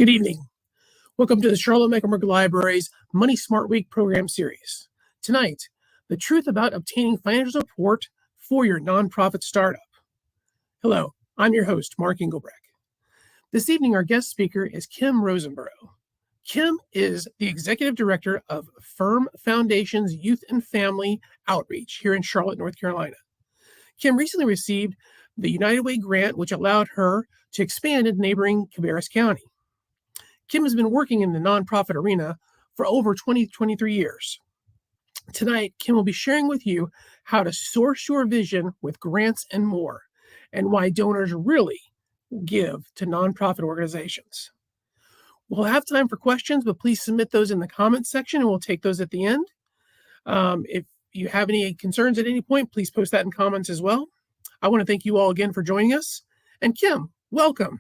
Good evening. Welcome to the Charlotte-Mecklenburg Library's Money Smart Week program series. Tonight, the truth about obtaining financial support for your nonprofit startup. Hello, I'm your host, Mark Engelbrecht. This evening, our guest speaker is Kim Roseboro. Kim is the Executive Director of Firm Foundation's Youth and Family Outreach here in Charlotte, North Carolina. Kim recently received the United Way grant, which allowed her to expand in neighboring Cabarrus County. Kim has been working in the nonprofit arena for over 23 years. Tonight, Kim will be sharing with you how to source your vision with grants and more, and why donors really give to nonprofit organizations. We'll have time for questions, but please submit those in the comments section, and we'll take those at the end. If you have any concerns at any point, please post that in comments as well. I want to thank you all again for joining us. And Kim, welcome.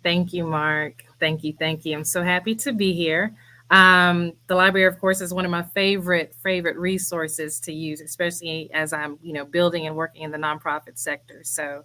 Thank you, Mark. Thank you. I'm so happy to be here. The library, of course, is one of my favorite resources to use, especially as I'm, building and working in the nonprofit sector. So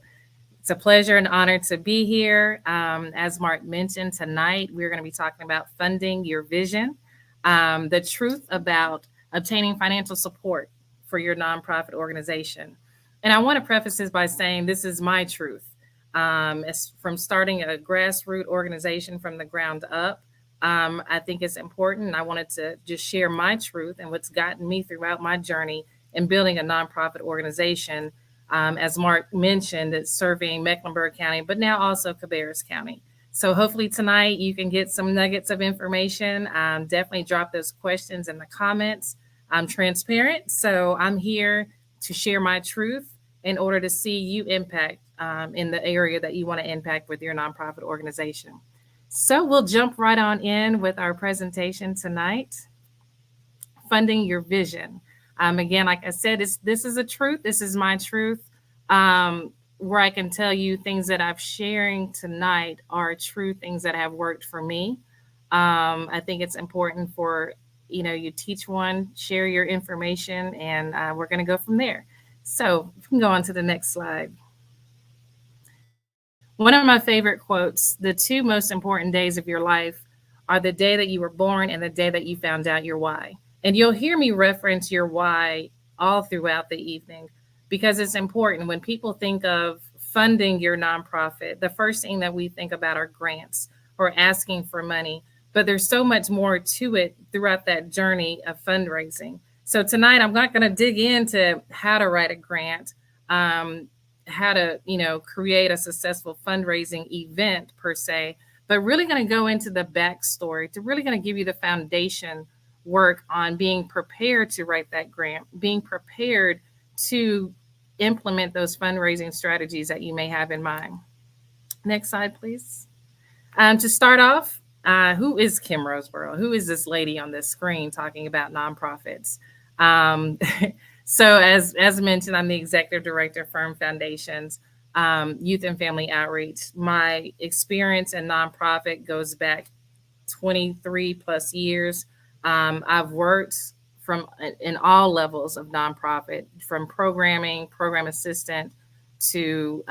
it's a pleasure and honor to be here. As Mark mentioned, tonight we're going to be talking about funding your vision, the truth about obtaining financial support for your nonprofit organization. And I want to preface this by saying this is my truth. As from starting a grassroots organization from the ground up, I think it's important. I wanted to just share my truth and what's gotten me throughout my journey in building a nonprofit organization. As Mark mentioned, it's serving Mecklenburg County, but now also Cabarrus County. So hopefully tonight you can get some nuggets of information. Definitely drop those questions in the comments. I'm transparent, so I'm here to share my truth in order to see you impact in the area that you want to impact with your nonprofit organization. So we'll jump right on in with our presentation tonight, funding your vision. Again, like I said, this is a truth. This is my truth, where I can tell you things that I'm sharing tonight are true things that have worked for me. I think it's important for, you teach one, share your information, and we're going to go from there. So we can go on to the next slide. One of my favorite quotes, the two most important days of your life are the day that you were born and the day that you found out your why. And you'll hear me reference your why all throughout the evening because it's important. When people think of funding your nonprofit, the first thing that we think about are grants or asking for money. But there's so much more to it throughout that journey of fundraising. So tonight, I'm not going to dig into how to write a grant, how to, create a successful fundraising event per se, but really going to go into the backstory to really going to give you the foundation work on being prepared to write that grant, being prepared to implement those fundraising strategies that you may have in mind. Next slide, please. To start off, who is Kim Roseboro? Who is this lady on this screen talking about nonprofits? So as mentioned, I'm the Executive Director of Firm Foundations, Youth and Family Outreach. My experience in nonprofit goes back 23 plus years. I've worked in all levels of nonprofit, from programming, program assistant, to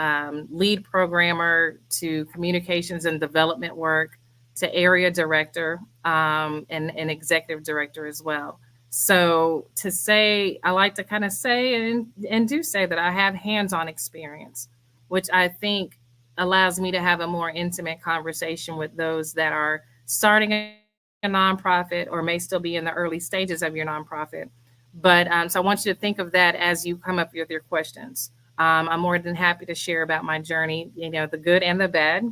lead programmer, to communications and development work, to area director, and executive director as well. So to say, I like to kind of say and do say that I have hands-on experience, which I think allows me to have a more intimate conversation with those that are starting a nonprofit or may still be in the early stages of your nonprofit. But so I want you to think of that as you come up with your questions. I'm more than happy to share about my journey, the good and the bad.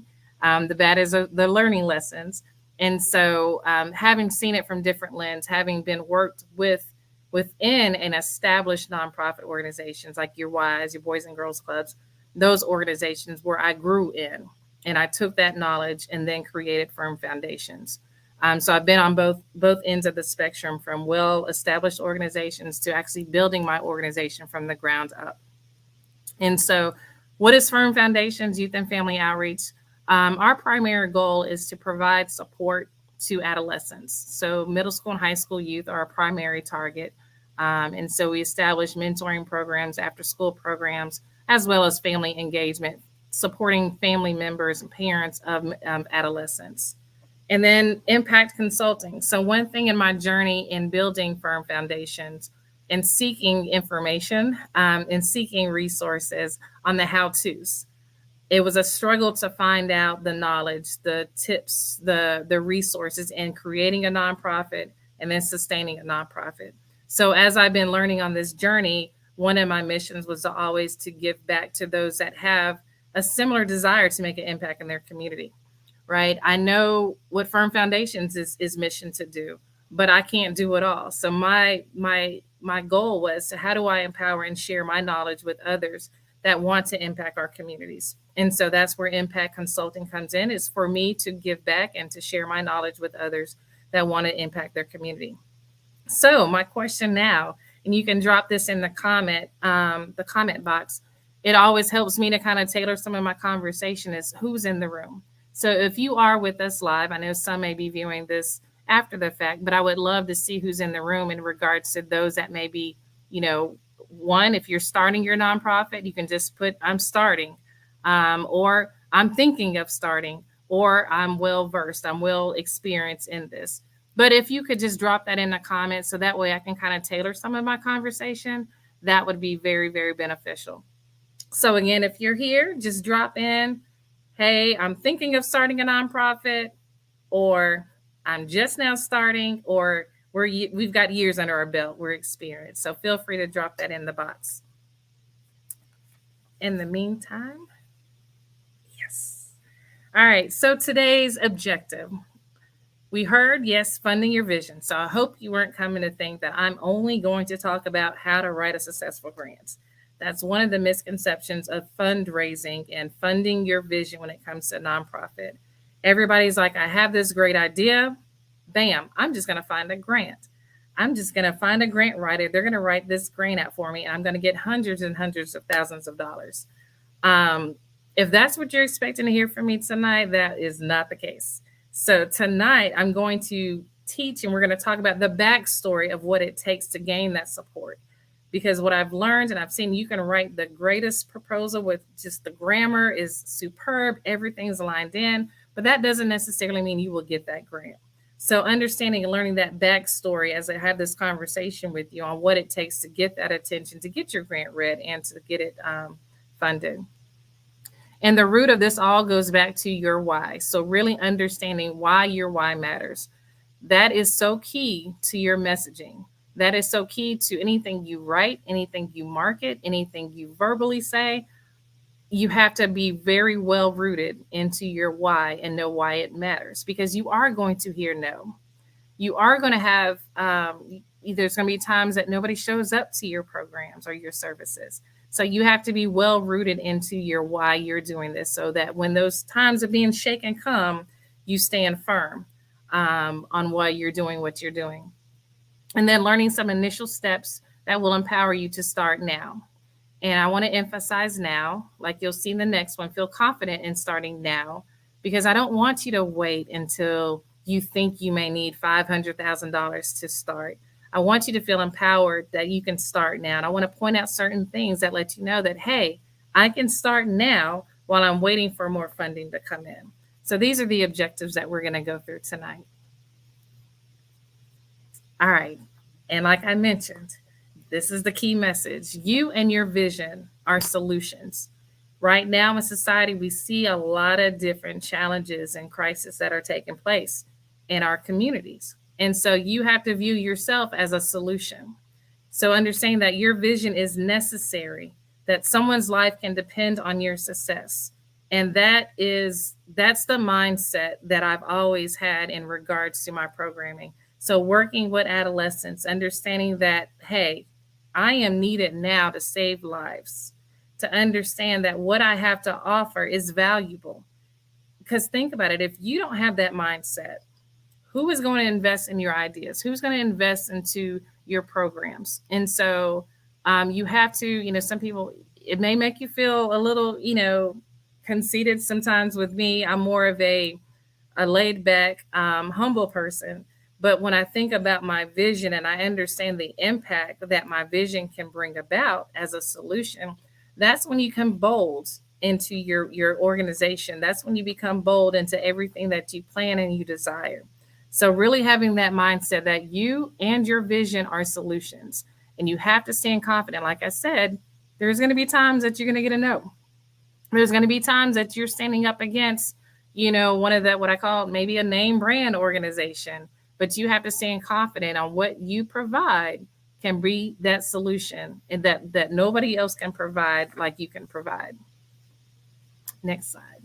The bad is the learning lessons. And so having seen it from different lenses, having been worked within an established nonprofit organizations like your YS, your Boys and Girls Clubs, those organizations where I grew in, and I took that knowledge and then created Firm Foundations. So I've been on both ends of the spectrum, from well-established organizations to actually building my organization from the ground up. And so what is Firm Foundations, Youth and Family Outreach? Our primary goal is to provide support to adolescents. So middle school and high school youth are our primary target. And so we establish mentoring programs, after school programs, as well as family engagement supporting family members and parents of adolescents. And then impact consulting. So, one thing in my journey in building firm foundations and seeking information and seeking resources on the how to's, it was a struggle to find out the knowledge, the tips, the resources in creating a nonprofit and then sustaining a nonprofit. So as I've been learning on this journey, one of my missions was to always to give back to those that have a similar desire to make an impact in their community. Right? I know what Firm Foundations is mission to do, but I can't do it all. So my goal was to how do I empower and share my knowledge with others that want to impact our communities. And so that's where impact consulting comes in, is for me to give back and to share my knowledge with others that want to impact their community. So my question now, and you can drop this in the comment box. It always helps me to kind of tailor some of my conversation is who's in the room. So if you are with us live, I know some may be viewing this after the fact, but I would love to see who's in the room in regards to those that may be, one, if you're starting your nonprofit, you can just put I'm starting, or I'm thinking of starting, or I'm well versed, I'm well experienced in this. But if you could just drop that in the comments so that way I can kind of tailor some of my conversation, that would be very, very beneficial. So again, if you're here, just drop in, hey, I'm thinking of starting a nonprofit, or I'm just now starting, or we've got years under our belt, we're experienced. So feel free to drop that in the box. In the meantime, yes. All right, so today's objective. We heard, yes, funding your vision. So I hope you weren't coming to think that I'm only going to talk about how to write a successful grant. That's one of the misconceptions of fundraising and funding your vision when it comes to a nonprofit. Everybody's like, I have this great idea. Bam, I'm just going to find a grant. I'm just going to find a grant writer. They're going to write this grant out for me, and I'm going to get hundreds and hundreds of thousands of dollars. If that's what you're expecting to hear from me tonight, that is not the case. So tonight, I'm going to teach, and we're going to talk about the backstory of what it takes to gain that support. Because what I've learned and I've seen, you can write the greatest proposal with just the grammar is superb, everything's aligned in, but that doesn't necessarily mean you will get that grant. So understanding and learning that backstory as I have this conversation with you on what it takes to get that attention, to get your grant read, and to get it funded. And the root of this all goes back to your why. So really understanding why your why matters. That is so key to your messaging. That is so key to anything you write, anything you market, anything you verbally say. You have to be very well rooted into your why and know why it matters, because you are going to hear no. You are going to have, there's going to be times that nobody shows up to your programs or your services. So you have to be well rooted into your why you're doing this, so that when those times of being shaken come, you stand firm on why you're doing what you're doing. And then learning some initial steps that will empower you to start now. And I want to emphasize now, like you'll see in the next one, feel confident in starting now, because I don't want you to wait until you think you may need $500,000 to start. I want you to feel empowered that you can start now. And I want to point out certain things that let you know that, hey, I can start now while I'm waiting for more funding to come in. So these are the objectives that we're going to go through tonight. All right. And like I mentioned, this is the key message. You and your vision are solutions. Right now in society, we see a lot of different challenges and crises that are taking place in our communities. And so you have to view yourself as a solution. So understanding that your vision is necessary, that someone's life can depend on your success. And that's the mindset that I've always had in regards to my programming. So working with adolescents, understanding that, hey, I am needed now to save lives, to understand that what I have to offer is valuable. Because think about it, if you don't have that mindset, who is going to invest in your ideas? Who's going to invest into your programs? And so you have to, some people, it may make you feel a little, conceited sometimes with me. I'm more of a laid back, humble person. But when I think about my vision and I understand the impact that my vision can bring about as a solution, that's when you can bold into your organization. That's when you become bold into everything that you plan and you desire. So really having that mindset that you and your vision are solutions, and you have to stand confident. Like I said, there's going to be times that you're going to get a no. There's going to be times that you're standing up against, one of what I call maybe a name brand organization, but you have to stand confident on what you provide can be that solution, and that nobody else can provide like you can provide. Next slide.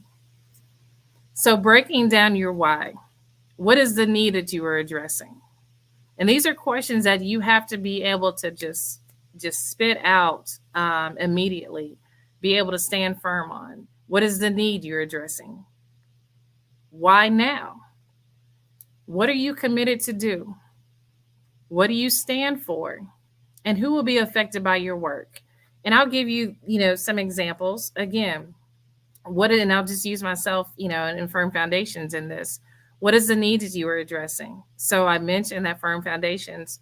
So breaking down your why. What is the need that you are addressing? And these are questions that you have to be able to just spit out immediately, be able to stand firm on. What is the need you're addressing? Why now? What are you committed to do? What do you stand for? And who will be affected by your work? And I'll give you, some examples. Again, and I'll just use myself, and Firm Foundations in this. What is the need that you are addressing? So I mentioned that Firm Foundations,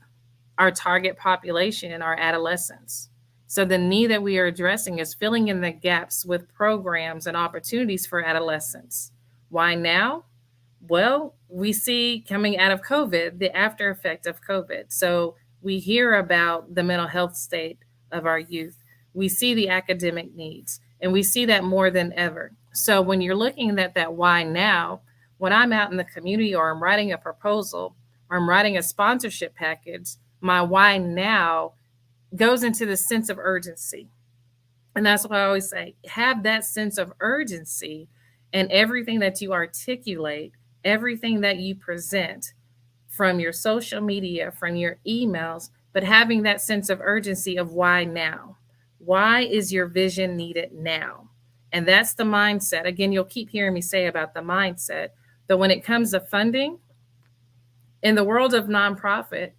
our target population are adolescents. So the need that we are addressing is filling in the gaps with programs and opportunities for adolescents. Why now? Well, we see coming out of COVID, the after effect of COVID. So we hear about the mental health state of our youth. We see the academic needs, and we see that more than ever. So when you're looking at that why now, when I'm out in the community or I'm writing a proposal or I'm writing a sponsorship package, my why now goes into the sense of urgency. And that's why I always say, have that sense of urgency in everything that you articulate, everything that you present, from your social media, from your emails, but having that sense of urgency of why now? Why is your vision needed now? And that's the mindset. Again, you'll keep hearing me say about the mindset, but when it comes to funding, in the world of nonprofit,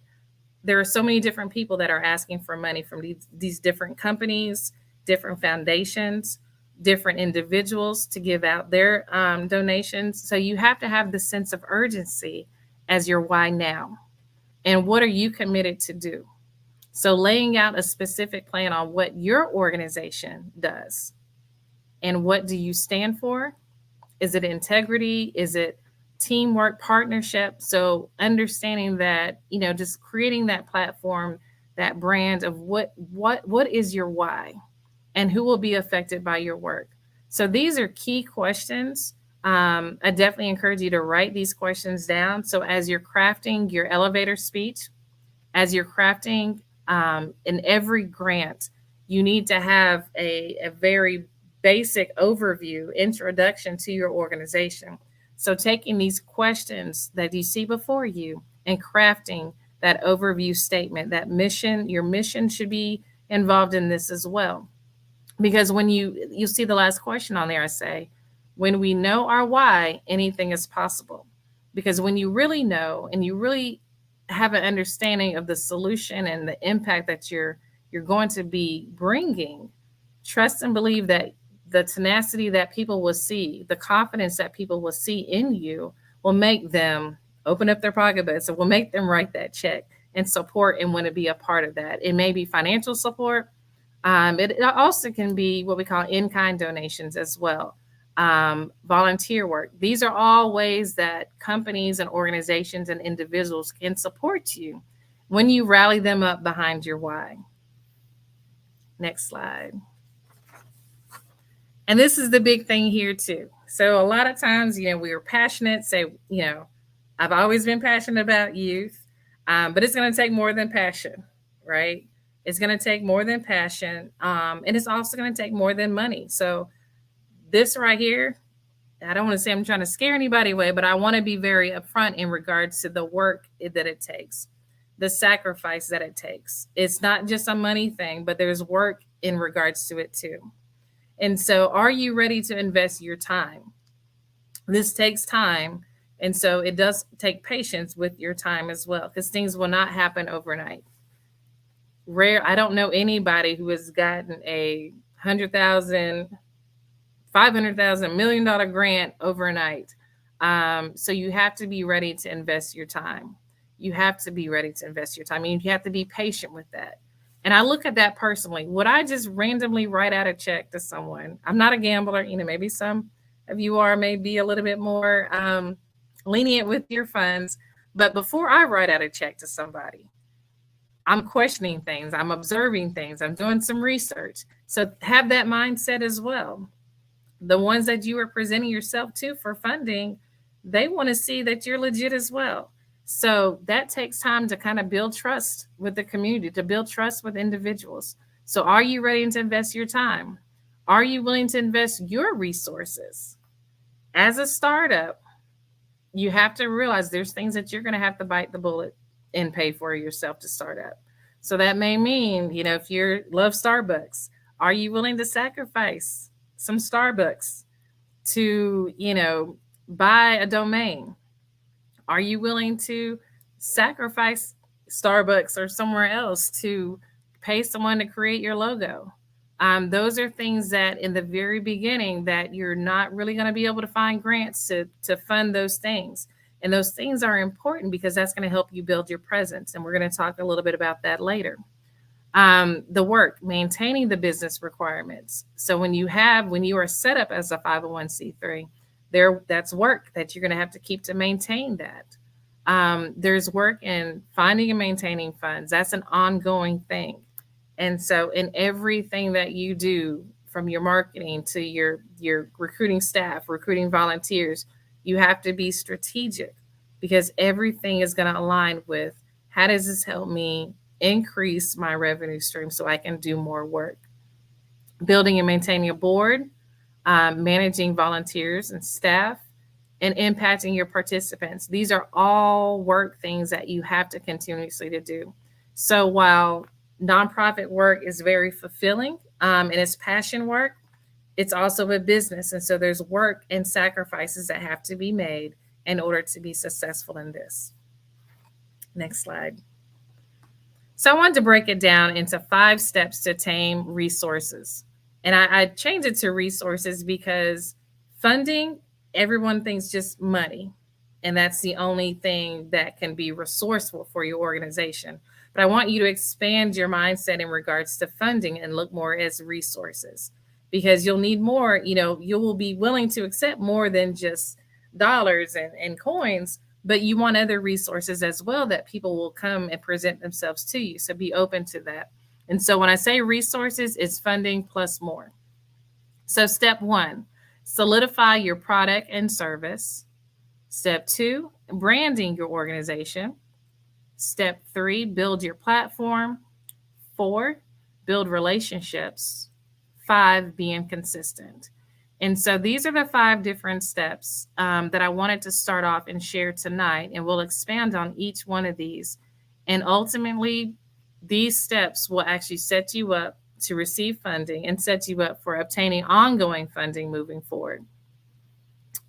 there are so many different people that are asking for money from these different companies, different foundations, different individuals to give out their donations. So you have to have the sense of urgency as your why now. And what are you committed to do? So laying out a specific plan on what your organization does and what do you stand for? Is it integrity? Is it teamwork, partnership? So understanding that, just creating that platform, that brand of what is your why and who will be affected by your work. So these are key questions. I definitely encourage you to write these questions down. So as you're crafting your elevator speech, as you're crafting in every grant, you need to have a very basic overview, introduction to your organization. So taking these questions that you see before you and crafting that overview statement, that mission, your mission should be involved in this as well. Because when you see the last question on there, I say, when we know our why, anything is possible. Because when you really know and you really have an understanding of the solution and the impact that you're going to be bringing, trust and believe that the tenacity that people will see, the confidence that people will see in you will make them open up their pocketbooks. It will make them write that check and support and want to be a part of that. It may be financial support. It also can be what we call in-kind donations as well. Volunteer work. These are all ways that companies and organizations and individuals can support you when you rally them up behind your why. Next slide. And this is the big thing here too. So a lot of times, we are passionate, say, I've always been passionate about youth, but it's going to take more than passion, right? It's going to take more than passion. And it's also going to take more than money. So this right here, I don't want to say I'm trying to scare anybody away, but I want to be very upfront in regards to the work that it takes, the sacrifice that it takes. It's not just a money thing, but there's work in regards to it too. And so are you ready to invest your time? This takes time. And so it does take patience with your time as well, because things will not happen overnight. I don't know anybody who has gotten a $100,000, $500,000, $1 million grant overnight. So you have to be ready to invest your time. You have to be ready to invest your time. I mean, you have to be patient with that. And I look at that personally. Would I just randomly write out a check to someone? I'm not a gambler. Maybe some of you are maybe a little bit more lenient with your funds. But before I write out a check to somebody, I'm questioning things. I'm observing things. I'm doing some research. So have that mindset as well. The ones that you are presenting yourself to for funding, they want to see that you're legit as well. So that takes time to kind of build trust with the community, to build trust with individuals. So are you ready to invest your time? Are you willing to invest your resources? As a startup, you have to realize there's things that you're going to have to bite the bullet and pay for yourself to start up. So that may mean, if you love Starbucks, are you willing to sacrifice some Starbucks to, buy a domain? Are you willing to sacrifice Starbucks or somewhere else to pay someone to create your logo? Those are things that in the very beginning that you're not really going to be able to find grants to fund those things. And those things are important because that's going to help you build your presence. And we're going to talk a little bit about that later. The work, maintaining the business requirements. So when you are set up as a 501c3, that's work that you're going to have to keep to maintain that. There's work in finding and maintaining funds. That's an ongoing thing. And so in everything that you do, from your marketing to your recruiting staff, recruiting volunteers, you have to be strategic because everything is going to align with how does this help me increase my revenue stream so I can do more work. Building and maintaining a board, managing volunteers and staff, and impacting your participants. These are all work things that you have to continuously to do. So while nonprofit work is very fulfilling and it's passion work, it's also a business. And so there's work and sacrifices that have to be made in order to be successful in this. Next slide. So I wanted to break it down into 5 steps to tame resources. And I changed it to resources because funding, everyone thinks just money. And that's the only thing that can be resourceful for your organization. But I want you to expand your mindset in regards to funding and look more as resources because you'll need more, you will be willing to accept more than just dollars and coins, but you want other resources as well that people will come and present themselves to you. So be open to that. And so when I say resources, it's funding plus more. So step 1, solidify your product and service. Step 2, branding your organization. Step 3, build your platform. 4, build relationships. 5, being consistent. And so these are the 5 different steps that I wanted to start off and share tonight. And we'll expand on each one of these. And ultimately, these steps will actually set you up to receive funding and set you up for obtaining ongoing funding moving forward.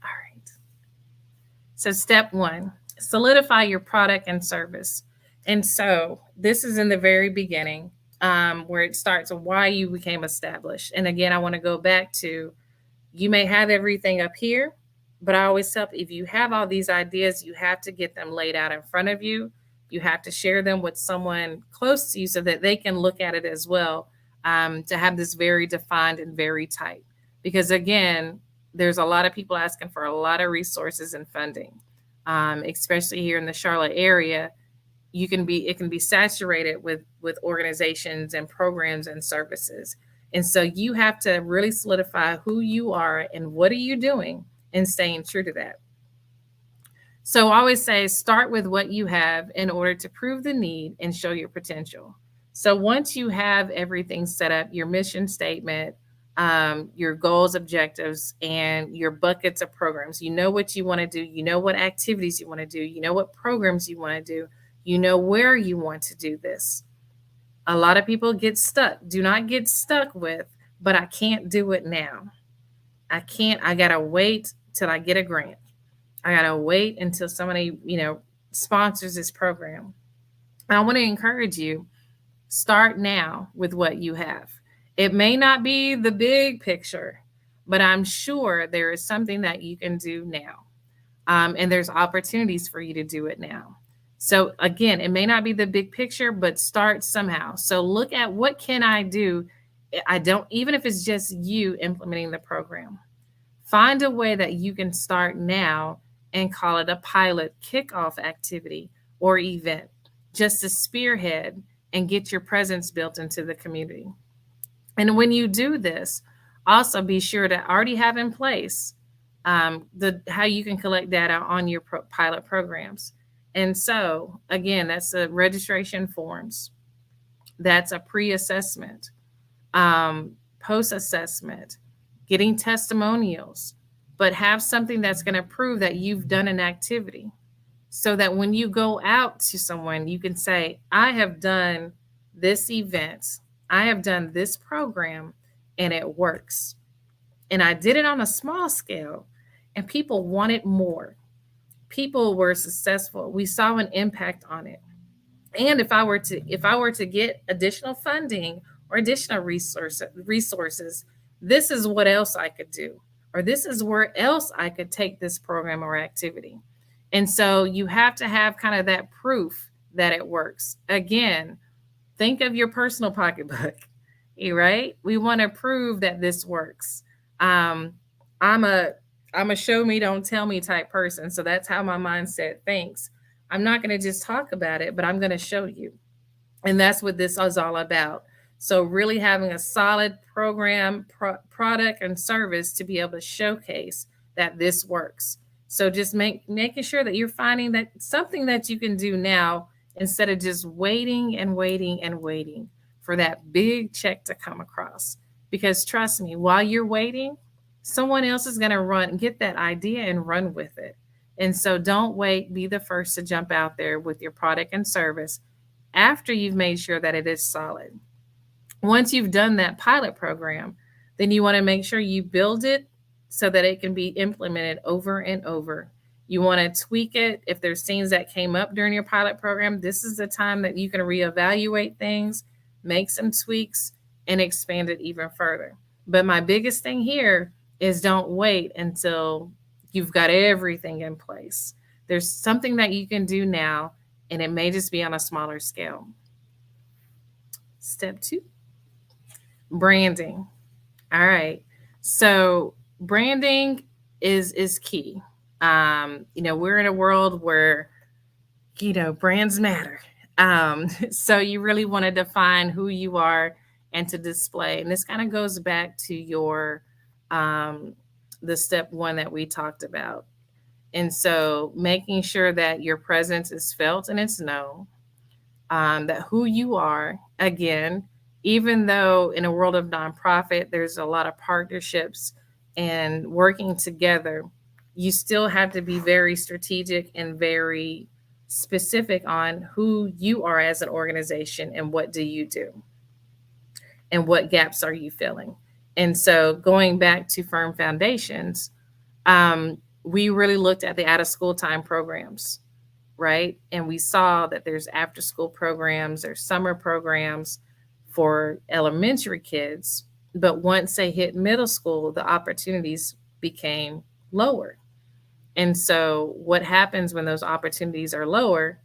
All right. So step 1, solidify your product and service. And so this is in the very beginning where it starts why you became established. And again, I want to go back to, you may have everything up here, but I always tell if you have all these ideas, you have to get them laid out in front of you. You have to share them with someone close to you so that they can look at it as well, to have this very defined and very tight. Because again, there's a lot of people asking for a lot of resources and funding, especially here in the Charlotte area. It can be saturated with organizations and programs and services. And so you have to really solidify who you are and what are you doing and staying true to that. So I always say, start with what you have in order to prove the need and show your potential. So once you have everything set up, your mission statement, your goals, objectives, and your buckets of programs, you know what you want to do, you know what activities you want to do, you know what programs you want to do, you know where you want to do this. A lot of people get stuck. Do not get stuck with, but I can't do it now. I got to wait till I get a grant. I got to wait until somebody, sponsors this program. And I want to encourage you, start now with what you have. It may not be the big picture, but I'm sure there is something that you can do now. And there's opportunities for you to do it now. So again, it may not be the big picture, but start somehow. So look at what can I do? I don't, even if it's just you implementing the program, find a way that you can start now and call it a pilot kickoff activity or event, just to spearhead and get your presence built into the community. And when you do this, also be sure to already have in place the how you can collect data on your pilot programs. And so, again, that's the registration forms. That's a pre-assessment, post-assessment, getting testimonials, but have something that's going to prove that you've done an activity, so that when you go out to someone, you can say, I have done this event, I have done this program, and it works. And I did it on a small scale, and people wanted more. People were successful. We saw an impact on it. And if I were to get additional funding or additional resources, this is what else I could do, or this is where else I could take this program or activity. And so you have to have kind of that proof that it works. Again, think of your personal pocketbook, right? We want to prove that this works. I'm a show me, don't tell me type person. So that's how my mindset thinks. I'm not going to just talk about it, but I'm going to show you. And that's what this is all about. So really having a solid program, product, and service to be able to showcase that this works. So just making sure that you're finding that something that you can do now, instead of just waiting and waiting and waiting for that big check to come across. Because trust me, while you're waiting, someone else is going to get that idea and run with it. And so don't wait, be the first to jump out there with your product and service after you've made sure that it is solid. Once you've done that pilot program, then you want to make sure you build it so that it can be implemented over and over. You want to tweak it. If there's things that came up during your pilot program, this is the time that you can reevaluate things, make some tweaks, and expand it even further. But my biggest thing here is don't wait until you've got everything in place. There's something that you can do now, and it may just be on a smaller scale. Step 2, branding. All right. So branding is key. We're in a world where, brands matter. So you really want to define who you are and to display. And this kind of goes back to your the step 1 that we talked about. And so making sure that your presence is felt and it's known, that who you are, again, even though in a world of nonprofit, there's a lot of partnerships and working together, you still have to be very strategic and very specific on who you are as an organization and what do you do and what gaps are you filling. And so going back to Firm Foundations, we really looked at the out of school time programs, right? And we saw that there's after school programs, there's summer programs for elementary kids. But once they hit middle school, the opportunities became lower. And so what happens when those opportunities are lower?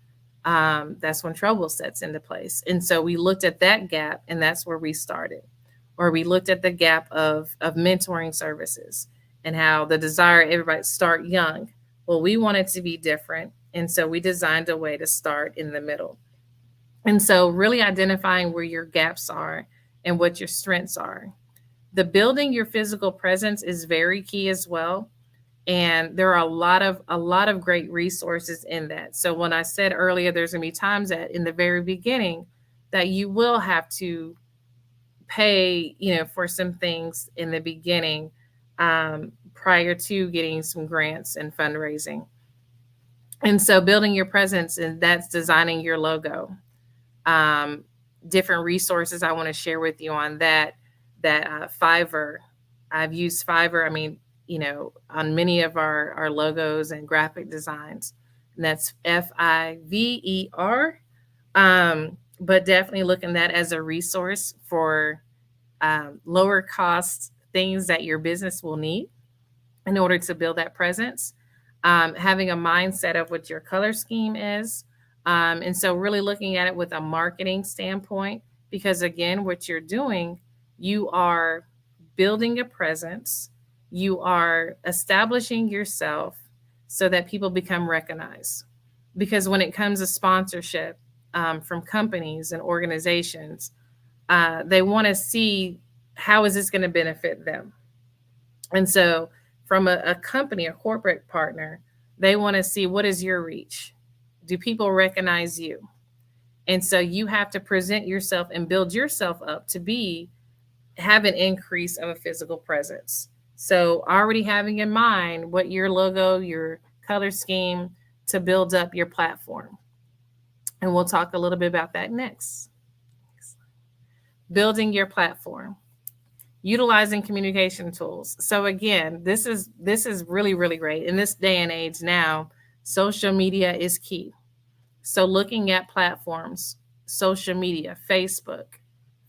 That's when trouble sets into place. And so we looked at that gap, and that's where we started. Or we looked at the gap of mentoring services and how the desire everybody start young. Well, we wanted to be different. And so we designed a way to start in the middle. And so really identifying where your gaps are and what your strengths are. The building your physical presence is very key as well. And there are a lot of great resources in that. So when I said earlier, there's going to be times that in the very beginning that you will have to pay, for some things in the beginning, prior to getting some grants and fundraising. And so building your presence, and that's designing your logo. Different resources I want to share with you on that Fiverr. I've used Fiverr. On many of our logos and graphic designs, and that's Fiverr. But definitely look at that as a resource for lower cost things that your business will need in order to build that presence. Having a mindset of what your color scheme is, And so really looking at it with a marketing standpoint, because again, what you're doing, you are building a presence, you are establishing yourself so that people become recognized. Because when it comes to sponsorship from companies and organizations, they want to see how is this going to benefit them. And so from a company, a corporate partner, they want to see what is your reach? Do people recognize you? And so you have to present yourself and build yourself up to have an increase of a physical presence. So already having in mind what your logo, your color scheme to build up your platform. And we'll talk a little bit about that next. Building your platform, utilizing communication tools. So again, this is really, really great. In this day and age now, social media is key. So looking at platforms, social media, Facebook.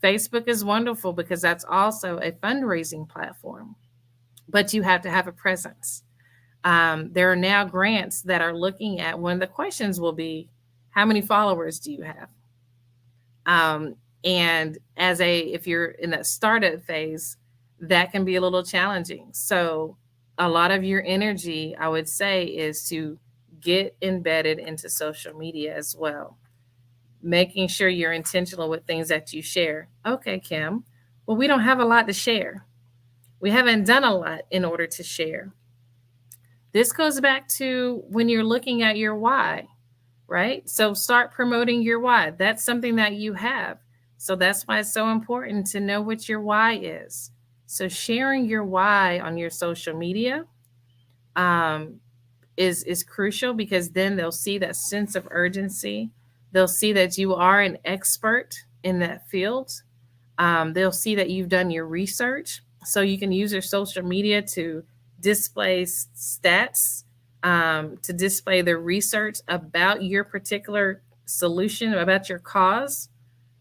Facebook is wonderful because that's also a fundraising platform, but you have to have a presence. There are now grants that are looking at, one of the questions will be, how many followers do you have? And if you're in that startup phase, that can be a little challenging. So a lot of your energy, I would say, is to get embedded into social media as well. Making sure you're intentional with things that you share. Okay, Kim, well, we don't have a lot to share. We haven't done a lot in order to share. This goes back to when you're looking at your why, right? So start promoting your why. That's something that you have. So that's why it's so important to know what your why is. So sharing your why on your social media is crucial, because then they'll see that sense of urgency. They'll see that you are an expert in that field. They'll see that you've done your research. So you can use your social media to display stats, to display the research about your particular solution, about your cause,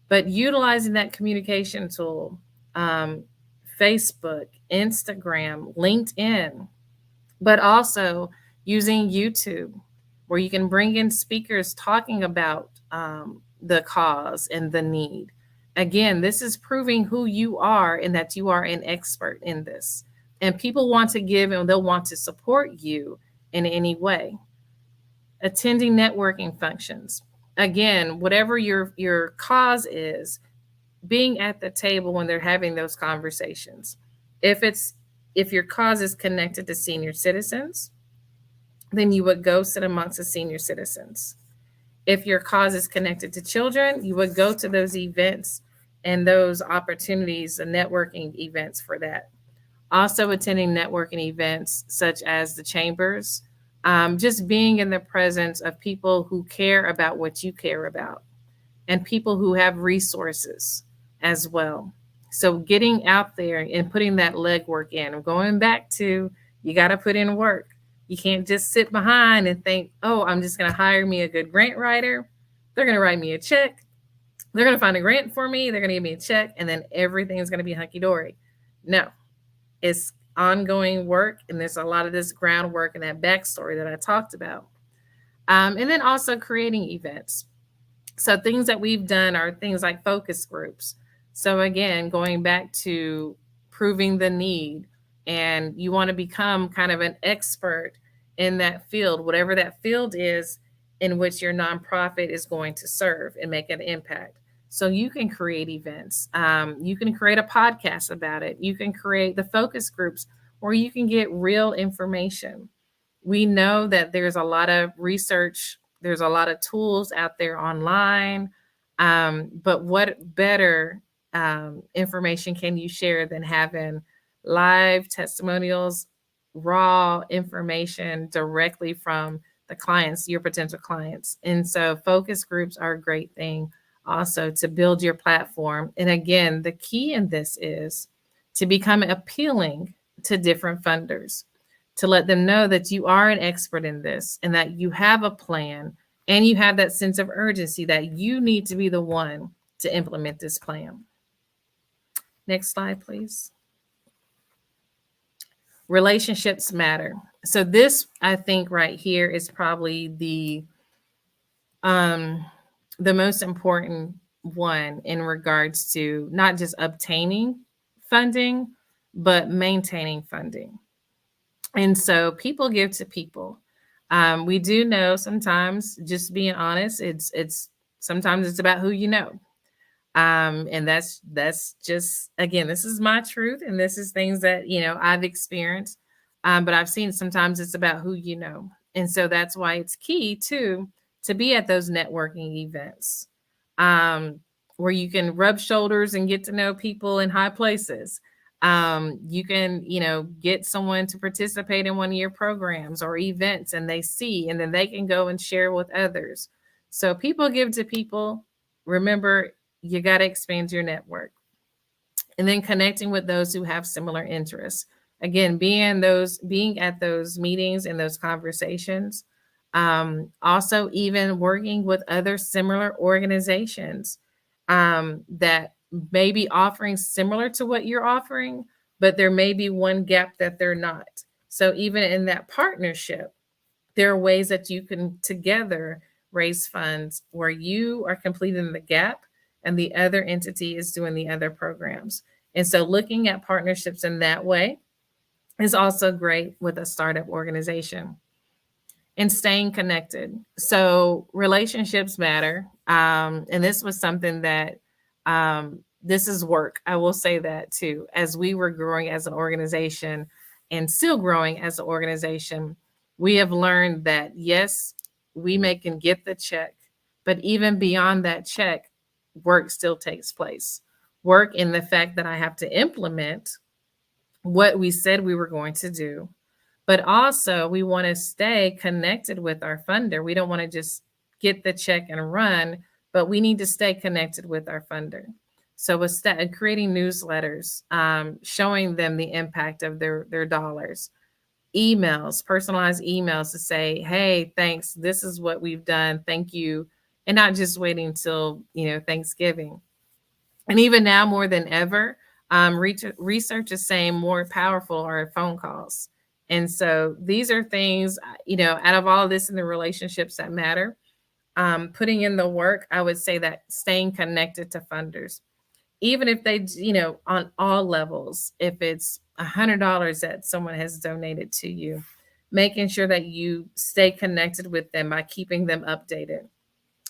but utilizing that communication tool, Facebook, Instagram, LinkedIn, but also using YouTube, where you can bring in speakers talking about the cause and the need. Again, this is proving who you are and that you are an expert in this. And people want to give and they'll want to support you in any way. Attending networking functions. Again, whatever your cause is, being at the table when they're having those conversations. If your cause is connected to senior citizens, then you would go sit amongst the senior citizens. If your cause is connected to children, you would go to those events and those opportunities, the networking events for that. Also attending networking events such as the chambers, just being in the presence of people who care about what you care about and people who have resources as well. So getting out there and putting that legwork in. I'm going back to, you got to put in work. You can't just sit behind and think, oh, I'm just going to hire me a good grant writer. They're going to write me a check. They're going to find a grant for me. They're going to give me a check, and then everything is going to be hunky-dory. No, it's ongoing work, and there's a lot of this groundwork and that backstory that I talked about. And then also creating events. So things that we've done are things like focus groups. So again, going back to proving the need, and you want to become kind of an expert in that field, whatever that field is in which your nonprofit is going to serve and make an impact. So you can create events. You can create a podcast about it. You can create the focus groups where you can get real information. We know that there's a lot of research, there's a lot of tools out there online, but what better information can you share than having live testimonials, raw information directly from the clients, your potential clients? And so focus groups are a great thing also to build your platform. And again, the key in this is to become appealing to different funders, to let them know that you are an expert in this and that you have a plan and you have that sense of urgency that you need to be the one to implement this plan. Next slide, please. Relationships matter. So this, I think right here is probably the Um, the most important one in regards to not just obtaining funding, but maintaining funding. And so people give to people. We do know sometimes, just being honest, it's sometimes it's about who you know. And that's just, again, this is my truth, and this is things that I've experienced. But I've seen sometimes it's about who you know, and so that's why it's key to be at those networking events, um, where you can rub shoulders and get to know people in high places. You can get someone to participate in one of your programs or events, and they see, and then they can go and share with others. So people give to people. Remember, you got to expand your network, and then connecting with those who have similar interests. Again, being at those meetings and those conversations. Also, even working with other similar organizations that may be offering similar to what you're offering, but there may be one gap that they're not. So even in that partnership, there are ways that you can together raise funds where you are completing the gap and the other entity is doing the other programs. And so looking at partnerships in that way is also great with a startup organization. And staying connected. So relationships matter. And this was something that this is work. I will say that too. As we were growing as an organization and still growing as an organization, we have learned that yes, we can get the check, but even beyond that check, work still takes place. Work in the fact that I have to implement what we said we were going to do, but also we want to stay connected with our funder. We don't want to just get the check and run, but we need to stay connected with our funder. So with creating newsletters, showing them the impact of their dollars, emails, personalized emails to say, hey, thanks, this is what we've done, thank you, and not just waiting till Thanksgiving. And even now more than ever, research is saying more powerful are phone calls. And so these are things, out of all of this in the relationships that matter, putting in the work, I would say that staying connected to funders, even if they, on all levels, if it's $100 that someone has donated to you, making sure that you stay connected with them by keeping them updated,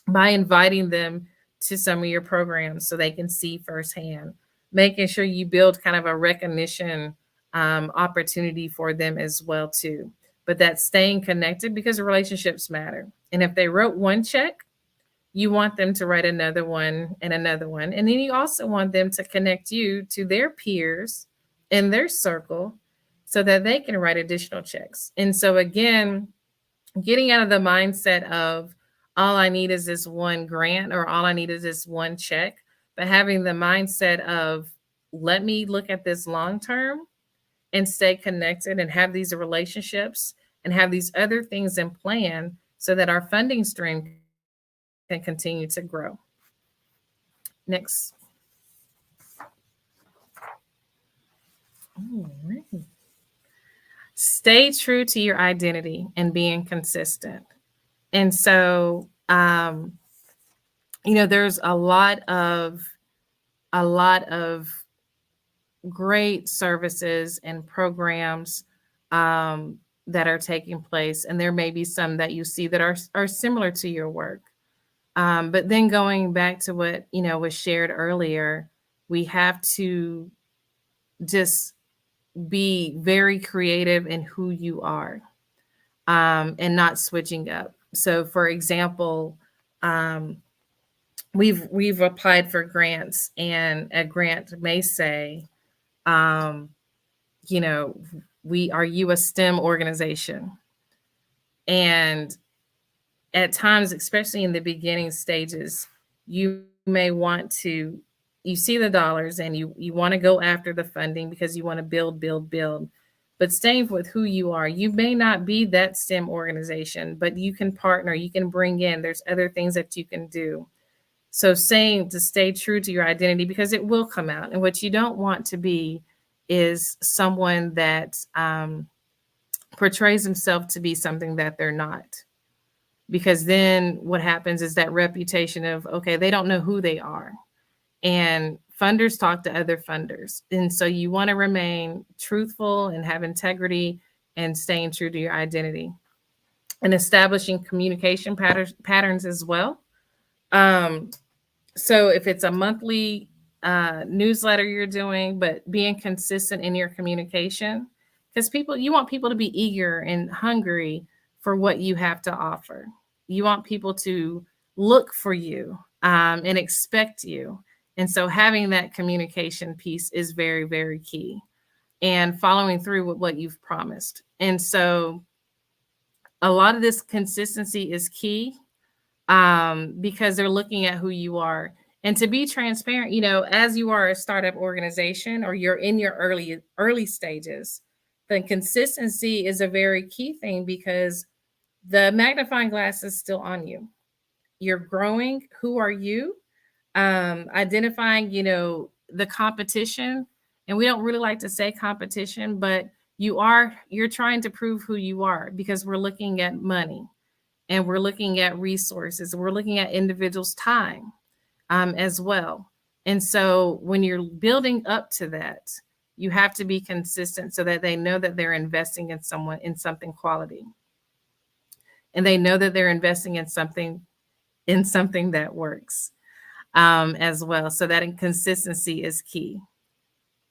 by inviting them to some of your programs so they can see firsthand, making sure you build kind of a recognition opportunity for them as well too. But that's staying connected, because relationships matter. And if they wrote one check, you want them to write another one and another one. And then you also want them to connect you to their peers in their circle so that they can write additional checks. And so again, getting out of the mindset of all I need is this one grant or all I need is this one check, but having the mindset of let me look at this long term and stay connected and have these relationships and have these other things in plan so that our funding stream can continue to grow. Next. All right. Stay true to your identity and being consistent. And so, there's a lot of great services and programs that are taking place, and there may be some that you see that are similar to your work. But then going back to what was shared earlier, we have to just be very creative in who you are, and not switching up. So, for example, we've applied for grants, and a grant may say, are you a STEM organization? And at times, especially in the beginning stages, you may want to, you see the dollars and you want to go after the funding because you want to build. But staying with who you are, you may not be that STEM organization, but you can partner, you can bring in, there's other things that you can do. So saying to stay true to your identity, because it will come out. And what you don't want to be is someone that portrays himself to be something that they're not. because then what happens is that reputation of, okay, they don't know who they are. And funders talk to other funders. And so you want to remain truthful and have integrity and staying true to your identity and establishing communication patterns as well. So if it's a monthly newsletter you're doing, but being consistent in your communication, because you want people to be eager and hungry for what you have to offer. You want people to look for you and expect you. And so having that communication piece is very, very key, and following through with what you've promised. And so a lot of this consistency is key because they're looking at who you are. And to be transparent, as you are a startup organization or you're in your early stages, the consistency is a very key thing because the magnifying glass is still on you. You're growing. Who are you? Identifying, the competition. And we don't really like to say competition, but you're trying to prove who you are, because we're looking at money and we're looking at resources. We're looking at individuals' time as well. And so when you're building up to that, you have to be consistent so that they know that they're investing in something quality. And they know that they're investing in something that works as well. So that consistency is key.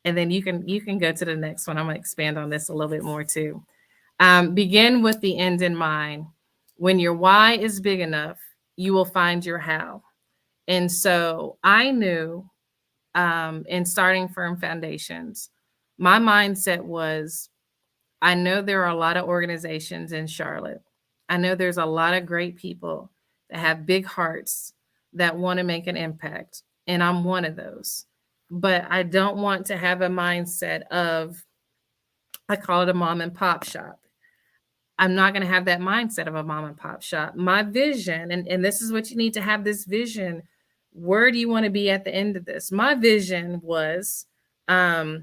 And then you can go to the next one. I'm going to expand on this a little bit more too. Begin with the end in mind. When your why is big enough, you will find your how. And so I knew in starting Firm Foundations, my mindset was, I know there are a lot of organizations in Charlotte. I know there's a lot of great people that have big hearts that want to make an impact. And I'm one of those. But I don't want to have a mindset of, I call it a mom and pop shop. I'm not going to have that mindset of a mom and pop shop. My vision, and this is what you need to have, this vision. Where do you want to be at the end of this? My vision was, I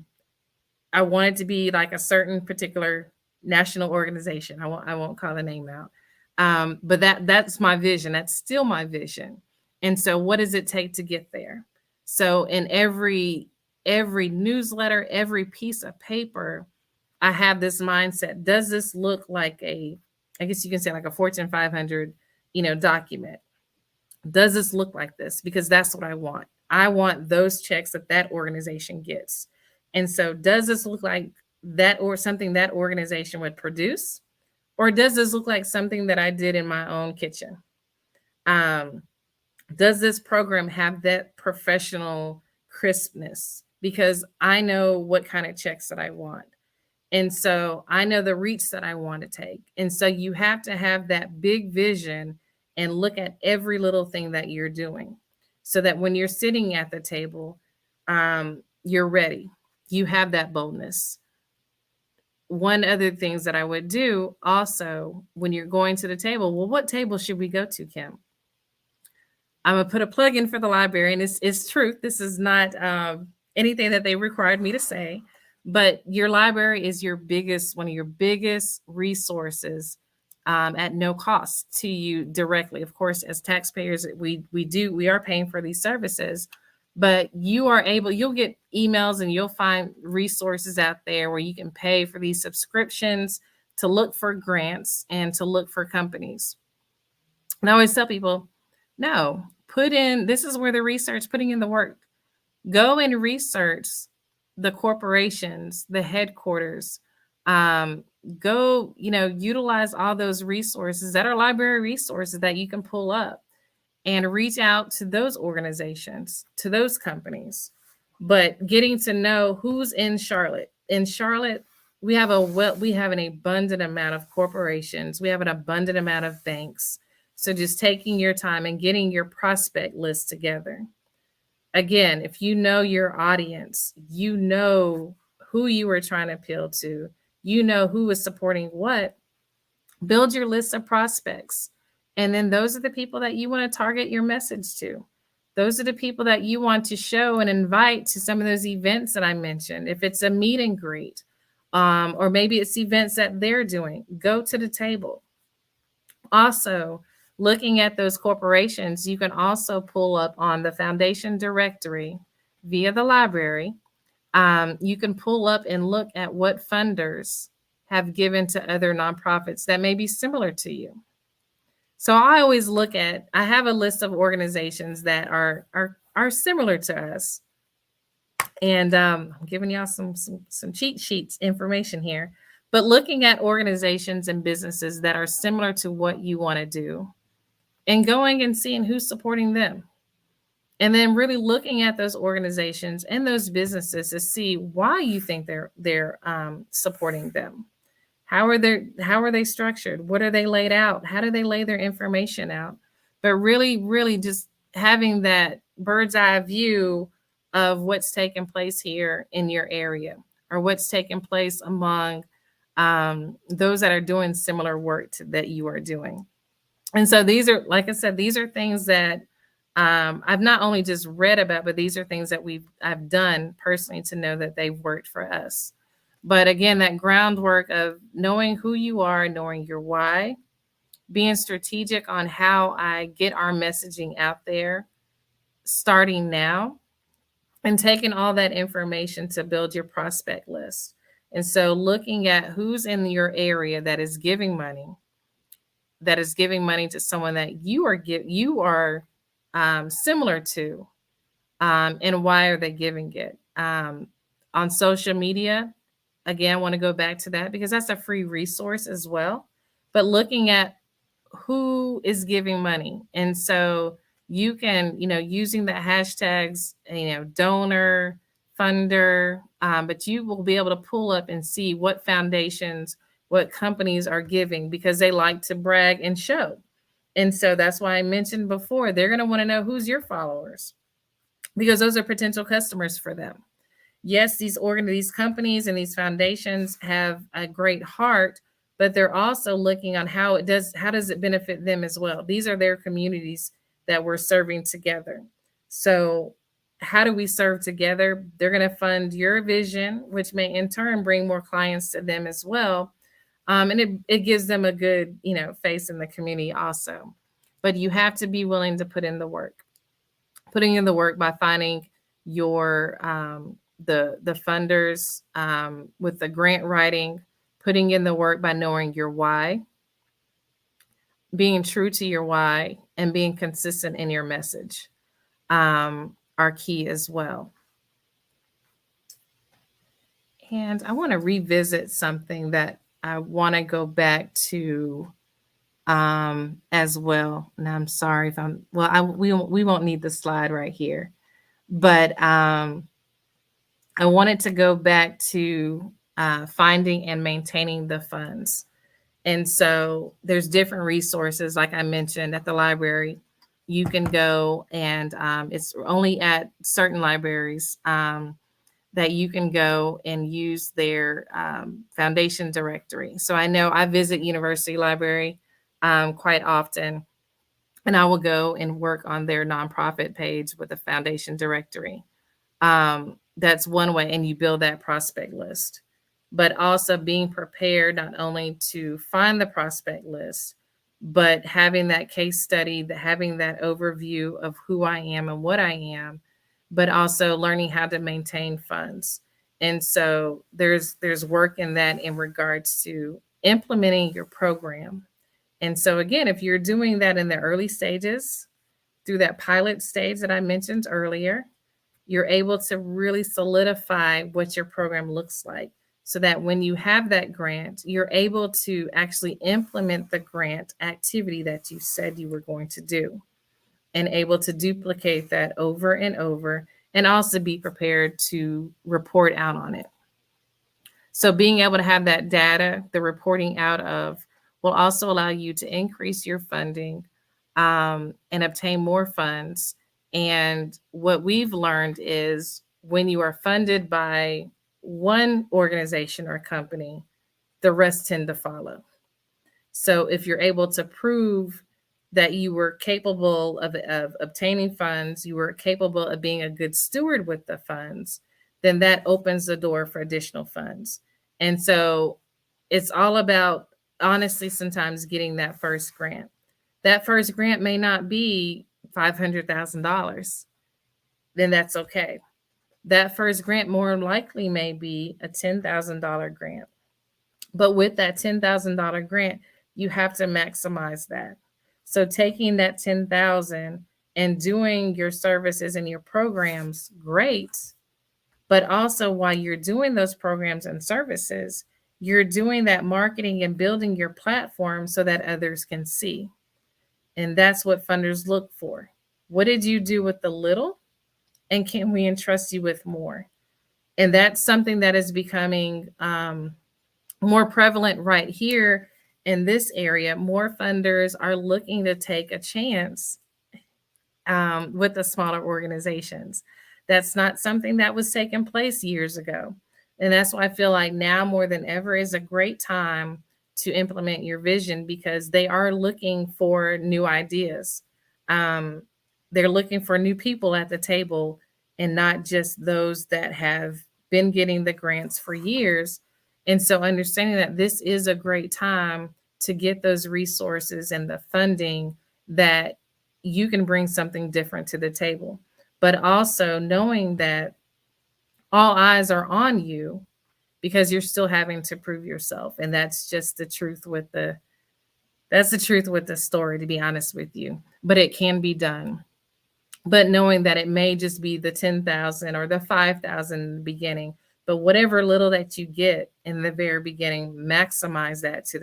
wanted to be like a certain particular national organization. I won't call the name out. But that's my vision. That's still my vision. And so what does it take to get there? So in every newsletter, every piece of paper, I have this mindset. Does this look like I guess you can say like a Fortune 500, document? Does this look like this? Because that's what I want. I want those checks that organization gets. And so does this look like that or something that organization would produce? Or does this look like something that I did in my own kitchen? Does this program have that professional crispness? Because I know what kind of checks that I want. And so I know the reach that I want to take. And so you have to have that big vision and look at every little thing that you're doing so that when you're sitting at the table, you're ready. You have that boldness. One other things that I would do also when you're going to the table, well, what table should we go to, Kim? I'm going to put a plug in for the library, and it's truth. This is not anything that they required me to say, but your library is one of your biggest resources at no cost to you directly. Of course, as taxpayers, we are paying for these services, but you'll get emails and you'll find resources out there where you can pay for these subscriptions to look for grants and to look for companies. And I always tell people, no, this is where putting in the work. Go and research the corporations, the headquarters. Go, utilize all those resources that are library resources that you can pull up and reach out to those organizations, to those companies. But getting to know who's in Charlotte. In Charlotte, we have an abundant amount of corporations. We have an abundant amount of banks. So just taking your time and getting your prospect list together. Again, if you know your audience, you know who you are trying to appeal to, you know who is supporting what, build your list of prospects. And then those are the people that you want to target your message to. Those are the people that you want to show and invite to some of those events that I mentioned. If it's a meet and greet, or maybe it's events that they're doing, go to the table. Also, Looking at those corporations, you can also pull up on the foundation directory via the library. You can pull up and look at what funders have given to other nonprofits that may be similar to you. So I always look at, I have a list of organizations that are similar to us. And I'm giving y'all some cheat sheets information here. But looking at organizations and businesses that are similar to what you want to do and going and seeing who's supporting them. And then really looking at those organizations and those businesses to see why you think they're supporting them. How are they structured? What are they laid out? How do they lay their information out? But really just having that bird's eye view of what's taking place here in your area, or what's taking place among those that are doing similar work that you are doing. And so these are, like I said, these are things that I've not only just read about, but these are things that I've done personally to know that they've worked for us. But again, that groundwork of knowing who you are, knowing your why, being strategic on how I get our messaging out there, starting now, and taking all that information to build your prospect list. And so looking at who's in your area that is giving money to someone that you are similar to, and why are they giving it? On social media, again, I want to go back to that because that's a free resource as well. But looking at who is giving money. And so you can, using the hashtags, donor, funder, but you will be able to pull up and see what foundations, what companies are giving, because they like to brag and show. And so that's why I mentioned before, they're going to want to know who's your followers, because those are potential customers for them. Yes, these companies and these foundations have a great heart, but they're also looking on how does it benefit them as well. These are their communities that we're serving together. So how do we serve together? They're going to fund your vision, which may in turn bring more clients to them as well. And it gives them a good, face in the community also. But you have to be willing to put in the work. Putting in the work by finding your the funders with the grant writing, putting in the work by knowing your why, being true to your why, and being consistent in your message are key as well. And I want to revisit something that I want to go back to as well. And I'm sorry if we won't need the slide right here, but I wanted to go back to finding and maintaining the funds. And so there's different resources, like I mentioned, at the library. You can go and it's only at certain libraries that you can go and use their foundation directory. So I know I visit University Library quite often, and I will go and work on their nonprofit page with a foundation directory. That's one way, and you build that prospect list. But also being prepared not only to find the prospect list, but having that case study, having that overview of who I am and what I am, but also learning how to maintain funds. And so there's work in that in regards to implementing your program. And so again, if you're doing that in the early stages, through that pilot stage that I mentioned earlier, you're able to really solidify what your program looks like, so that when you have that grant, you're able to actually implement the grant activity that you said you were going to do, and able to duplicate that over and over, and also be prepared to report out on it. So being able to have that data, the reporting out of, will also allow you to increase your funding and obtain more funds. And what we've learned is when you are funded by one organization or company, the rest tend to follow. So if you're able to prove that you were capable of obtaining funds, you were capable of being a good steward with the funds, then that opens the door for additional funds. And so it's all about, honestly, sometimes getting that first grant. That first grant may not be $500,000. Then that's okay. That first grant more likely may be a $10,000 grant. But with that $10,000 grant, you have to maximize that. So taking that 10,000 and doing your services and your programs, great. But also while you're doing those programs and services, you're doing that marketing and building your platform so that others can see. And that's what funders look for. What did you do with the little? And can we entrust you with more? And that's something that is becoming more prevalent right here in this area. More funders are looking to take a chance with the smaller organizations. That's not something that was taking place years ago. And that's why I feel like now more than ever is a great time to implement your vision, because they are looking for new ideas. They're looking for new people at the table, and not just those that have been getting the grants for years. And so understanding that this is a great time to get those resources and the funding that you can bring something different to the table. But also knowing that all eyes are on you because you're still having to prove yourself. And that's just the truth with the story, to be honest with you. But it can be done. But knowing that it may just be the 10,000 or the 5,000 in the beginning, but whatever little that you get in the very beginning, maximize that to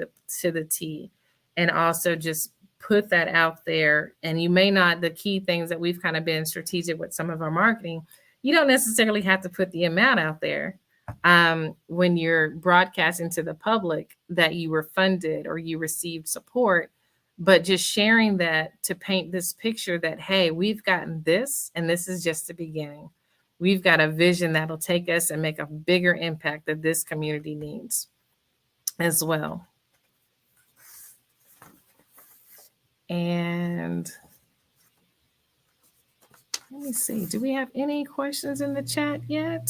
the T, and also just put that out there. And you may not, the key things that we've kind of been strategic with some of our marketing, you don't necessarily have to put the amount out there when you're broadcasting to the public that you were funded or you received support, but just sharing that to paint this picture that, hey, we've gotten this, and this is just the beginning. We've got a vision that'll take us and make a bigger impact that this community needs as well. And let me see, do we have any questions in the chat yet?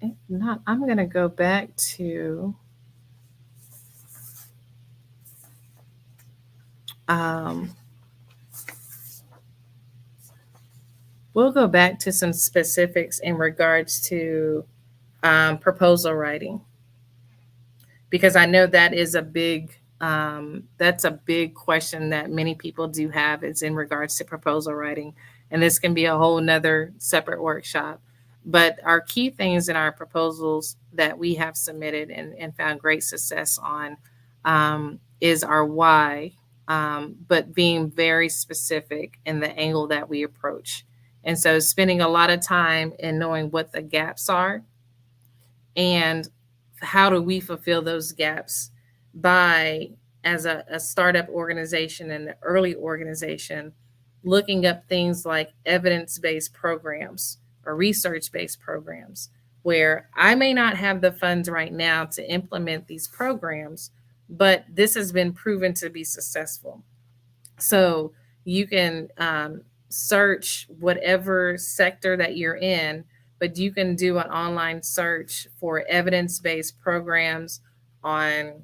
If not, I'm going to go back to we'll go back to some specifics in regards to proposal writing, because I know that is that's a big question that many people do have, is in regards to proposal writing. And this can be a whole nother separate workshop. But our key things in our proposals that we have submitted and found great success on is our why, but being very specific in the angle that we approach. And so spending a lot of time in knowing what the gaps are and how do we fulfill those gaps by, as a startup organization and an early organization, looking up things like evidence-based programs or research-based programs, where I may not have the funds right now to implement these programs, but this has been proven to be successful. So you can search whatever sector that you're in, but you can do an online search for evidence-based programs on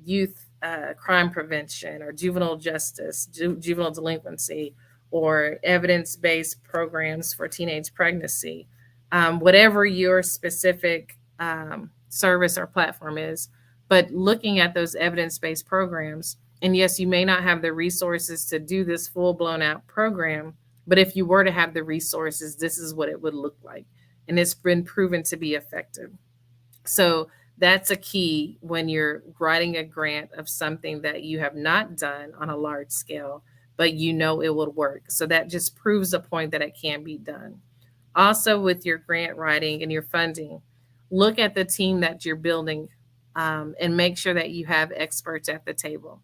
youth crime prevention or juvenile justice, juvenile delinquency, or evidence-based programs for teenage pregnancy. Whatever your specific service or platform is, but looking at those evidence-based programs. And yes, you may not have the resources to do this full blown out program, but if you were to have the resources, this is what it would look like. And it's been proven to be effective. So that's a key when you're writing a grant of something that you have not done on a large scale, but you know it will work. So that just proves the point that it can be done. Also, with your grant writing and your funding, look at the team that you're building and make sure that you have experts at the table.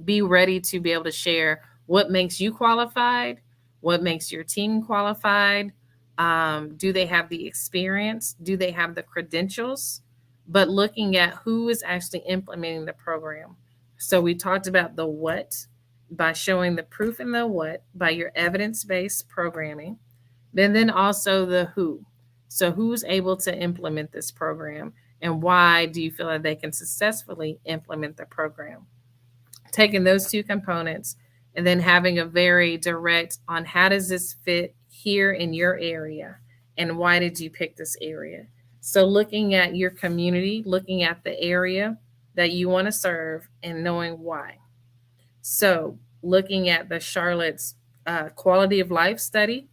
Be ready to be able to share what makes you qualified, what makes your team qualified. Do they have the experience? Do they have the credentials? But looking at who is actually implementing the program. So we talked about the what by showing the proof and the what by your evidence-based programming. Then also the who. So who's able to implement this program, and why do you feel that they can successfully implement the program? Taking those two components and then having a very direct on how does this fit here in your area, and why did you pick this area? So looking at your community, looking at the area that you want to serve, and knowing why. So looking at the Charlotte's quality of life study,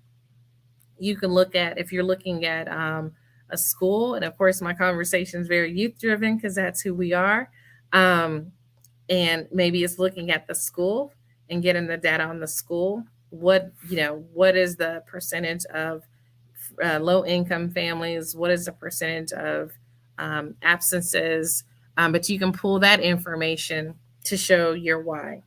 you can look at, if you're looking at a school, and of course my conversation is very youth driven because that's who we are. Um, and maybe it's looking at the school and getting the data on the school. What is the percentage of low income families? What is the percentage of absences? But you can pull that information to show your why.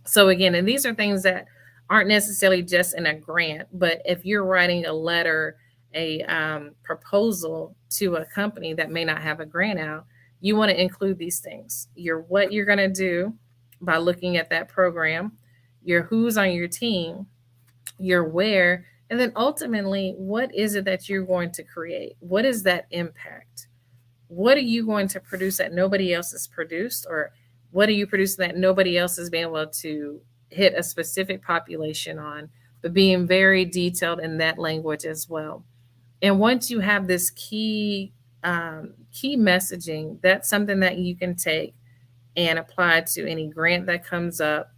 So again, and these are things that aren't necessarily just in a grant, but if you're writing a letter, a proposal to a company that may not have a grant out, you want to include these things. What you're going to do by looking at that program, your who's on your team, your where, and then ultimately, what is it that you're going to create? What is that impact? What are you going to produce that nobody else has produced? Or what are you producing that nobody else has been able to hit a specific population on, but being very detailed in that language as well. And once you have this key messaging, that's something that you can take and apply to any grant that comes up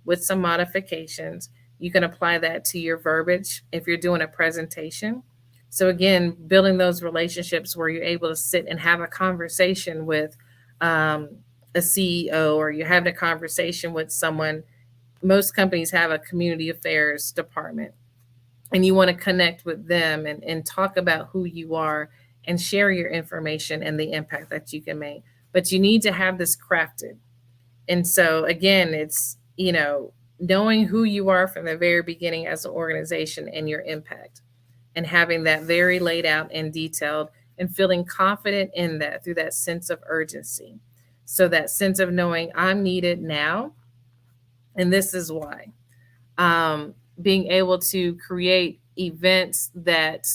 with some modifications. You can apply that to your verbiage if you're doing a presentation. So again, building those relationships where you're able to sit and have a conversation with a CEO, or you're having a conversation with someone. Most companies have a community affairs department, and you want to connect with them and talk about who you are and share your information and the impact that you can make. But you need to have this crafted. And so again, it's, knowing who you are from the very beginning as an organization and your impact, and having that very laid out and detailed, and feeling confident in that through that sense of urgency. So that sense of knowing I'm needed now, and this is why. Being able to create events that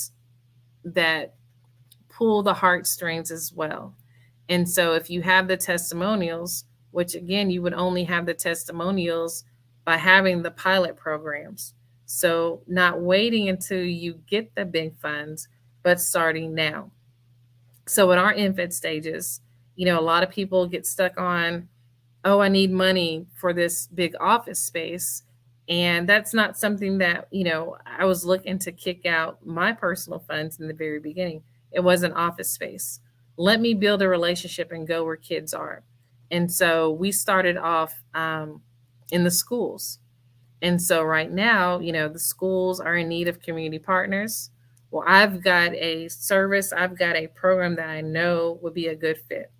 pull the heartstrings as well. And so if you have the testimonials, which again, you would only have the testimonials by having the pilot programs. So not waiting until you get the big funds, but starting now. So in our infant stages, a lot of people get stuck on, oh, I need money for this big office space. And that's not something that, I was looking to kick out my personal funds in the very beginning. It wasn't office space. Let me build a relationship and go where kids are. And so we started off in the schools. And so right now, the schools are in need of community partners. Well, I've got a service, I've got a program that I know would be a good fit.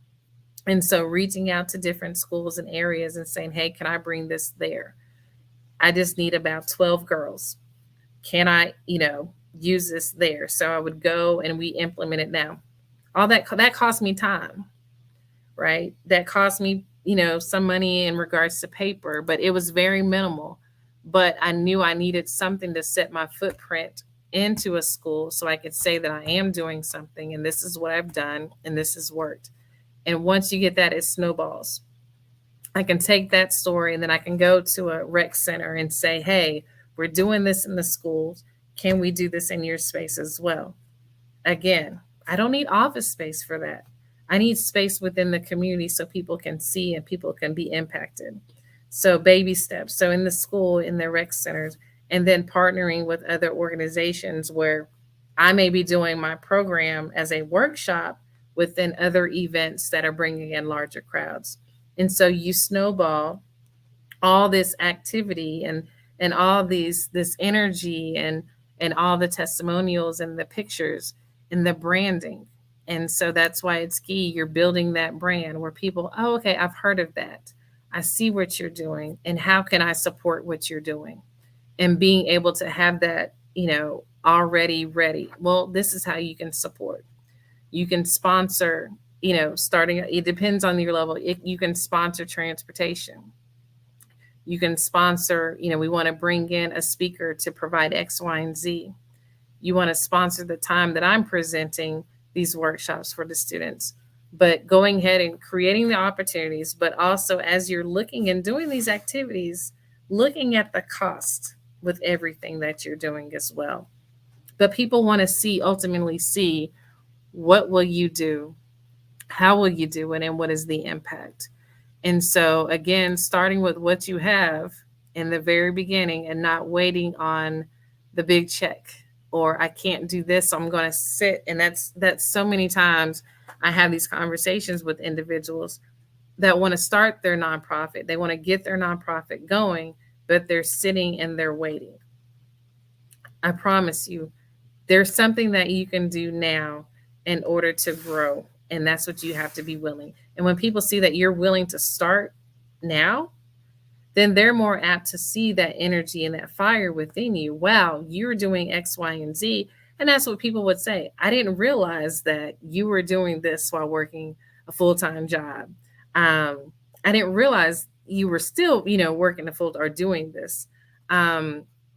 And so reaching out to different schools and areas and saying, hey, can I bring this there? I just need about 12 girls. Can I, use this there? So I would go and we implement it now. All that cost me time, right? That cost me, some money in regards to paper, but it was very minimal. But I knew I needed something to set my footprint into a school so I could say that I am doing something, and this is what I've done, and this has worked. And once you get that, it snowballs. I can take that story and then I can go to a rec center and say, hey, we're doing this in the schools. Can we do this in your space as well? Again, I don't need office space for that. I need space within the community so people can see and people can be impacted. So baby steps. So in the school, in the rec centers, and then partnering with other organizations where I may be doing my program as a workshop within other events that are bringing in larger crowds. And so you snowball all this activity and all this energy and all the testimonials and the pictures and the branding. And so that's why it's key. You're building that brand where people, oh, okay, I've heard of that. I see what you're doing, and how can I support what you're doing? And being able to have that, already ready. Well, this is how you can support. You can sponsor, starting, it depends on your level. You can sponsor transportation. You can sponsor, we want to bring in a speaker to provide X, Y, and Z. You want to sponsor the time that I'm presenting these workshops for the students. But going ahead and creating the opportunities, but also as you're looking and doing these activities, looking at the cost with everything that you're doing as well. But people want to ultimately see, what will you do? How will you do it? And what is the impact? And so, again, starting with what you have in the very beginning and not waiting on the big check, or I can't do this, so I'm going to sit. And that's so many times I have these conversations with individuals that want to start their nonprofit. They want to get their nonprofit going, but they're sitting and they're waiting. I promise you, there's something that you can do now in order to grow. And that's what you have to be willing. And when people see that you're willing to start now, then they're more apt to see that energy and that fire within you. Wow, you're doing X, Y, and Z. And that's what people would say. I didn't realize that you were doing this while working a full-time job. I didn't realize you were still, working a full or doing this.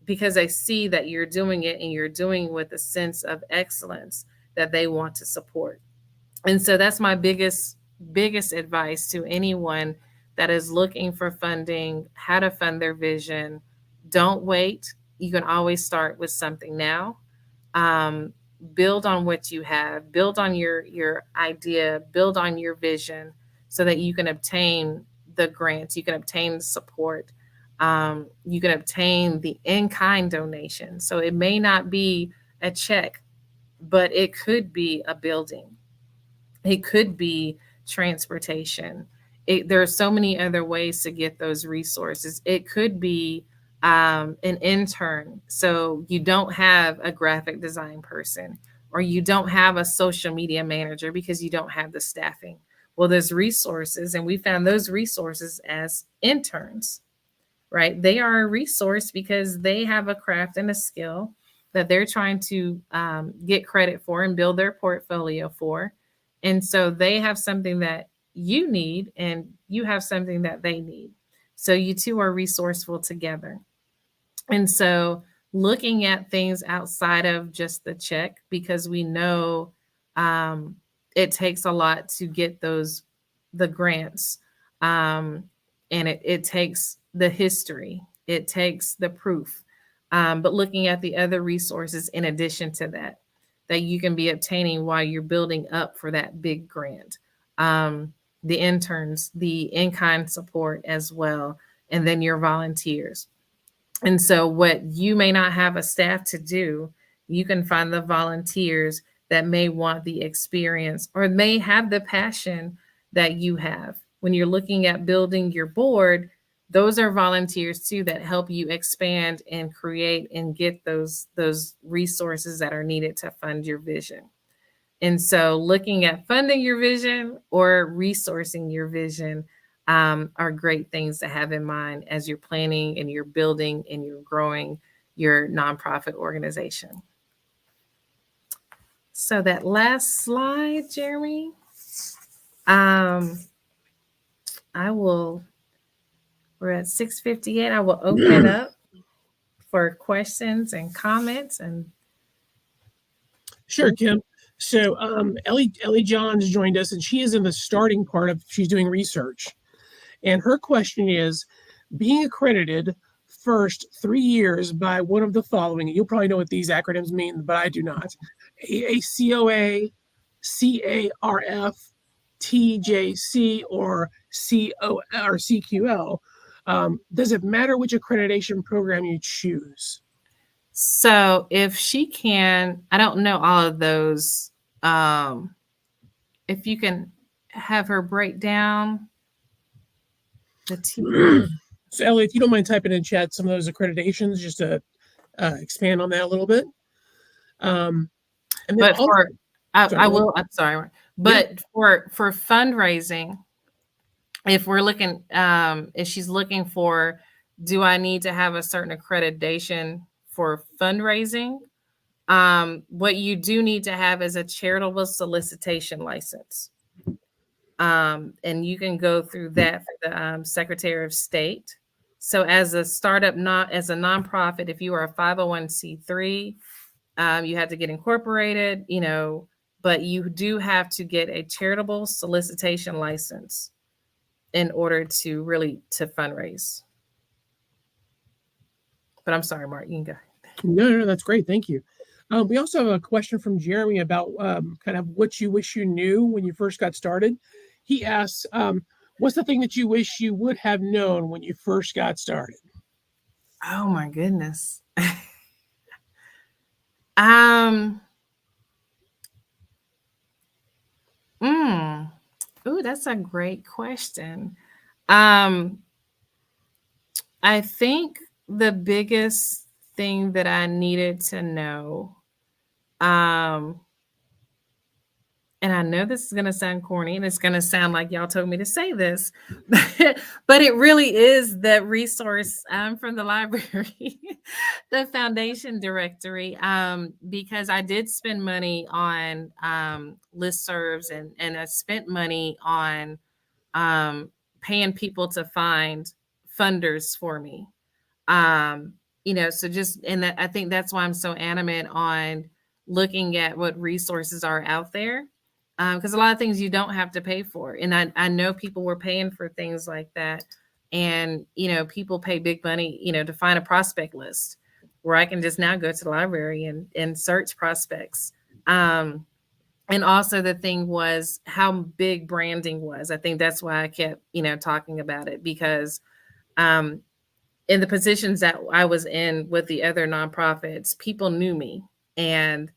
Because I see that you're doing it and you're doing with a sense of excellence that they want to support. And so that's my biggest advice to anyone that is looking for funding, how to fund their vision. Don't wait. You can always start with something now. Build on what you have, build on your idea, build on your vision so that you can obtain the grants, you can obtain the support. You can obtain the in-kind donation. So it may not be a check, but it could be a building. It could be transportation. There are so many other ways to get those resources. It could be an intern. So you don't have a graphic design person, or you don't have a social media manager because you don't have the staffing. Well, there's resources, and we found those resources as interns. Right? They are a resource because they have a craft and a skill that they're trying to get credit for and build their portfolio for. And so they have something that you need, and you have something that they need. So you two are resourceful together. And so looking at things outside of just the check, because we know it takes a lot to get the grants. And it takes the history, it takes the proof. But looking at the other resources in addition to that you can be obtaining while you're building up for that big grant. The interns, the in-kind support as well, and then your volunteers. And so what you may not have a staff to do, you can find the volunteers that may want the experience or may have the passion that you have. When you're looking at building your board, those are volunteers too that help you expand and create and get those resources that are needed to fund your vision. And so looking at funding your vision or resourcing your vision are great things to have in mind as you're planning and you're building and you're growing your nonprofit organization. So that last slide, Jeremy, we're at 6:58. I will open it up for questions and comments. And sure, Kim. So Ellie Johns joined us, and she is in the starting part of, she's doing research. And her question is, being accredited first 3 years by one of the following, you'll probably know what these acronyms mean, but I do not. AACOA, CARF, TJC, or CO or CQL. Does it matter which accreditation program you choose? So if she can, I don't know all of those. If you can have her break down the two. So Ellie, if you don't mind typing in chat some of those accreditations, just to expand on that a little bit. And then but also, for I will. I'm sorry, but yeah. for fundraising, if we're looking, if she's looking for, do I need to have a certain accreditation for fundraising? What you do need to have is a charitable solicitation license. And you can go through that for the Secretary of State. So as a startup, not as a nonprofit, if you are a 501c3, you have to get incorporated, but you do have to get a charitable solicitation license in order to fundraise. But I'm sorry, Mark, you can go. No, that's great. Thank you. We also have a question from Jeremy about kind of what you wish you knew when you first got started. He asks, what's the thing that you wish you would have known when you first got started? Oh my goodness. um Ooh, that's a great question. I think the biggest thing that I needed to know, and I know this is going to sound corny and it's going to sound like y'all told me to say this, but it really is the resource from the library, the foundation directory, because I did spend money on listservs and I spent money on paying people to find funders for me. So just, and that, I think that's why I'm so animate on looking at what resources are out there. Because a lot of things you don't have to pay for. And I know people were paying for things like that. And, people pay big money, to find a prospect list where I can just now go to the library and search prospects. And also the thing was how big branding was. I think that's why I kept, talking about it, because in the positions that I was in with the other nonprofits, people knew me. And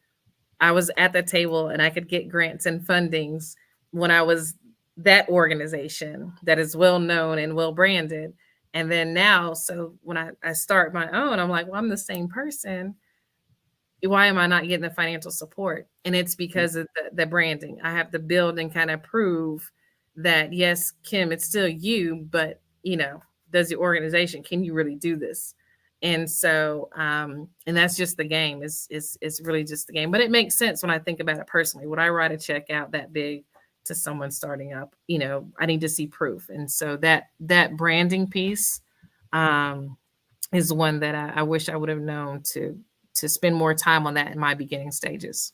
I was at the table and I could get grants and fundings when I was that organization that is well known and well branded. And then now, so when I start my own, I'm like, well, I'm the same person. Why am I not getting the financial support? And it's because of the branding. I have to build and kind of prove that, yes, Kim, it's still you, but, does the organization, can you really do this? And so, and that's just the game. It's really just the game. But it makes sense when I think about it personally. Would I write a check out that big to someone starting up? I need to see proof. And so that branding piece is one that I wish I would have known to spend more time on that in my beginning stages.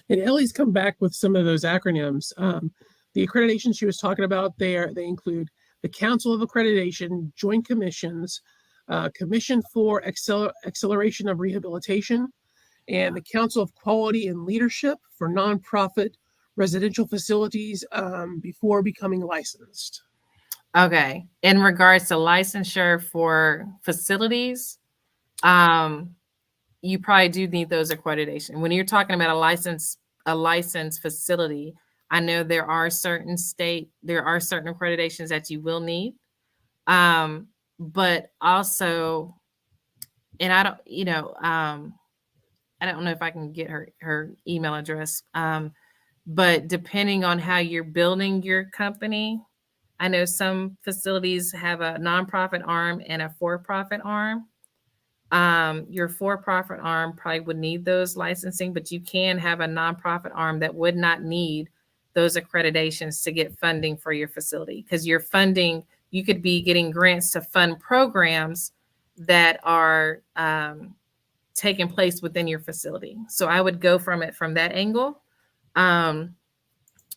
And Ellie's come back with some of those acronyms. The accreditation she was talking about there, they include the Council of Accreditation, Joint Commissions, Commission for Acceleration of Rehabilitation, and the Council of Quality and Leadership for Nonprofit Residential Facilities before becoming licensed. Okay. In regards to licensure for facilities, you probably do need those accreditation. When you're talking about a licensed facility, I know there are certain accreditations that you will need. But also, and I don't know if I can get her email address. But depending on how you're building your company, I know some facilities have a nonprofit arm and a for-profit arm. Your for-profit arm probably would need those licensing, but you can have a nonprofit arm that would not need those accreditations to get funding for your facility, because your funding, you could be getting grants to fund programs that are taking place within your facility. So I would go from that angle. And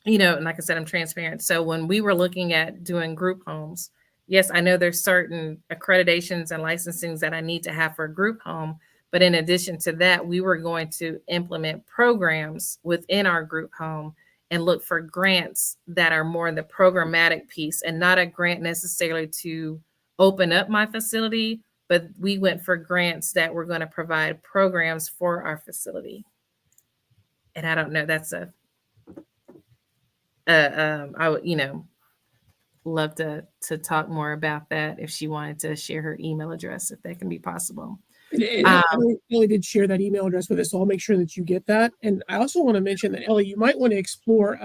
like I said, I'm transparent. So when we were looking at doing group homes, yes, I know there's certain accreditations and licensings that I need to have for a group home. But in addition to that, we were going to implement programs within our group home and look for grants that are more in the programmatic piece, and not a grant necessarily to open up my facility, but we went for grants that were going to provide programs for our facility. And I don't know, that's I would, love to talk more about that if she wanted to share her email address, if that can be possible. Ellie did share that email address with us, so I'll make sure that you get that. And I also want to mention that, Ellie, you might want to explore,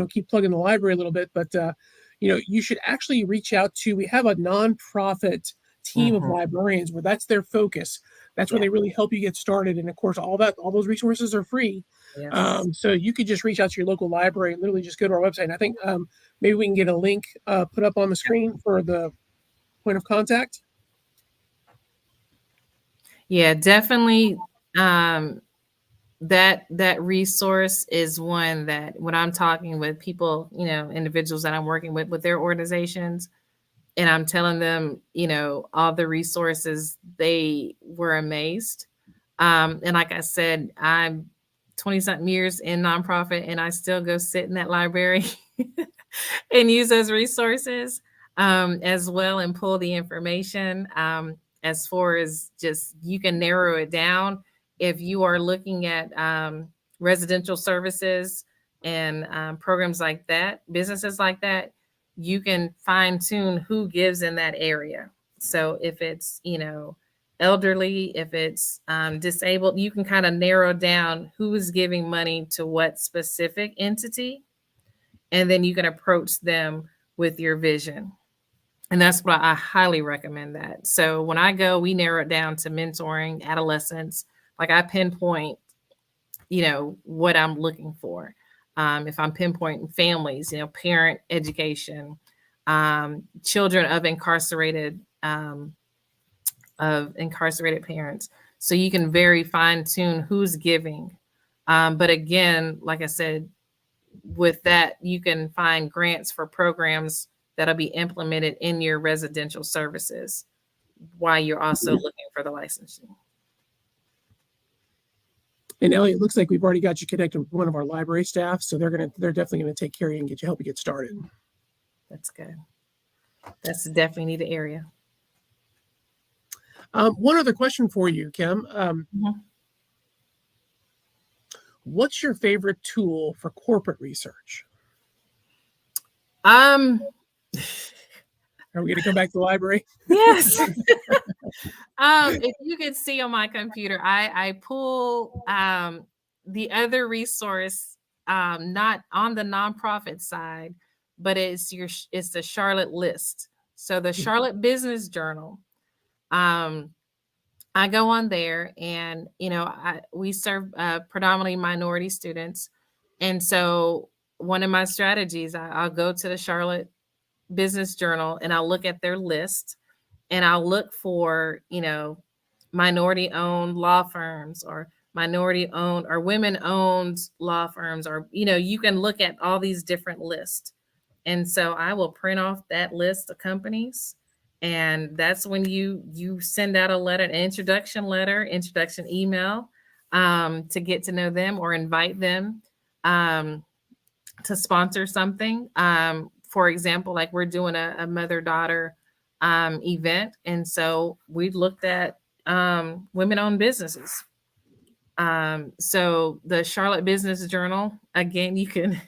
keep plugging the library a little bit, but, you should actually reach out to, we have a nonprofit team of librarians where that's their focus. That's where they really help you get started. And of course, all those resources are free. Yes. So you could just reach out to your local library and literally just go to our website. And I think maybe we can get a link put up on the screen for the point of contact. Yeah, definitely. That resource is one that when I'm talking with people, individuals that I'm working with their organizations, and I'm telling them, all the resources, they were amazed. And like I said, I'm 20 something years in nonprofit, and I still go sit in that library and use those resources as well, and pull the information. As far as just, you can narrow it down if you are looking at residential services and programs like that, businesses like that, you can fine tune who gives in that area. So if it's, elderly, if it's disabled, you can kind of narrow down who is giving money to what specific entity, and then you can approach them with your vision. And that's what I highly recommend that. So when I go, we narrow it down to mentoring adolescents. Like, I pinpoint, what I'm looking for. If I'm pinpointing families, parent education, children of incarcerated parents. So you can very fine tune who's giving. But again, like I said, with that, you can find grants for programs that'll be implemented in your residential services while you're also looking for the licensing. And Elliot, it looks like we've already got you connected with one of our library staff, so they're definitely gonna take care of you and help you get started. That's good. That's definitely needed area. One other question for you, Kim. What's your favorite tool for corporate research? Are we going to come back to the library? Yes. If you could see on my computer, I pull the other resource, not on the nonprofit side, but it's the Charlotte list. So the Charlotte Business Journal. I go on there, and we serve predominantly minority students, and so one of my strategies, I'll go to the Charlotte Business Journal and I'll look at their list, and I'll look for minority-owned law firms, or minority-owned or women-owned law firms, or you can look at all these different lists, and so I will print off that list of companies. And that's when you send out a letter, an introduction email, to get to know them or invite them to sponsor something. For example, like, we're doing a mother-daughter event. And so we looked at women-owned businesses. So the Charlotte Business Journal, again, you can...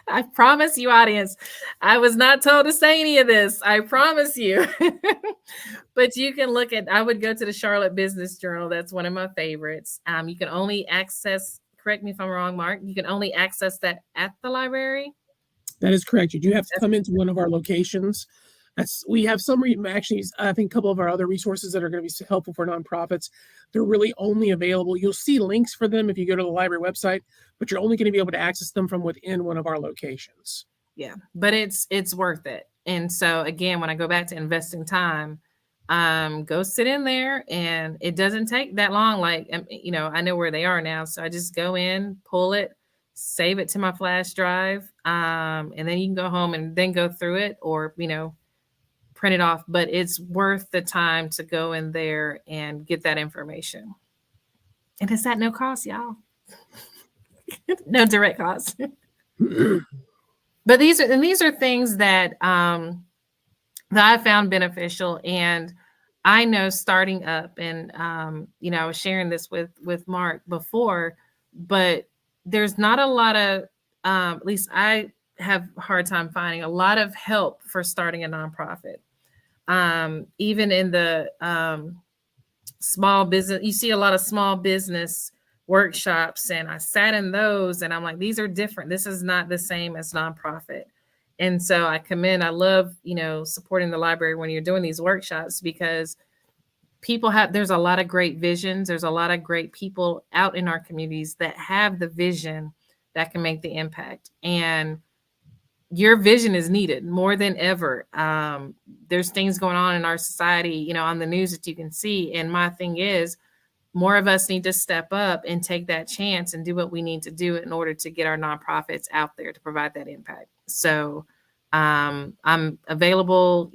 I promise you, audience, I was not told to say any of this. I promise you. But you can I would go to the Charlotte Business Journal. That's one of my favorites. You can only access, correct me if I'm wrong, Mark, you can only access that at the library. That is correct. You do have to come into one of our locations. We have some, actually, I think a couple of our other resources that are going to be helpful for nonprofits. They're really only available. You'll see links for them if you go to the library website, but you're only going to be able to access them from within one of our locations. Yeah, but it's worth it. And so again, when I go back to investing time, go sit in there, and it doesn't take that long. Like, I know where they are now, so I just go in, pull it, save it to my flash drive, and then you can go home and then go through it, or print it off. But it's worth the time to go in there and get that information. And it's at no cost, y'all. No direct cost. But these are things that that I found beneficial. And I know, starting up, and I was sharing this with Mark before, but there's not a lot of at least I have a hard time finding a lot of help for starting a nonprofit. Even in the small business, you see a lot of small business workshops, and I sat in those, and I'm like, these are different. This is not the same as nonprofit. And so I love, supporting the library when you're doing these workshops, because there's a lot of great visions. There's a lot of great people out in our communities that have the vision that can make the impact. And your vision is needed more than ever. There's things going on in our society, on the news that you can see. And my thing is, more of us need to step up and take that chance and do what we need to do in order to get our nonprofits out there to provide that impact. So I'm available,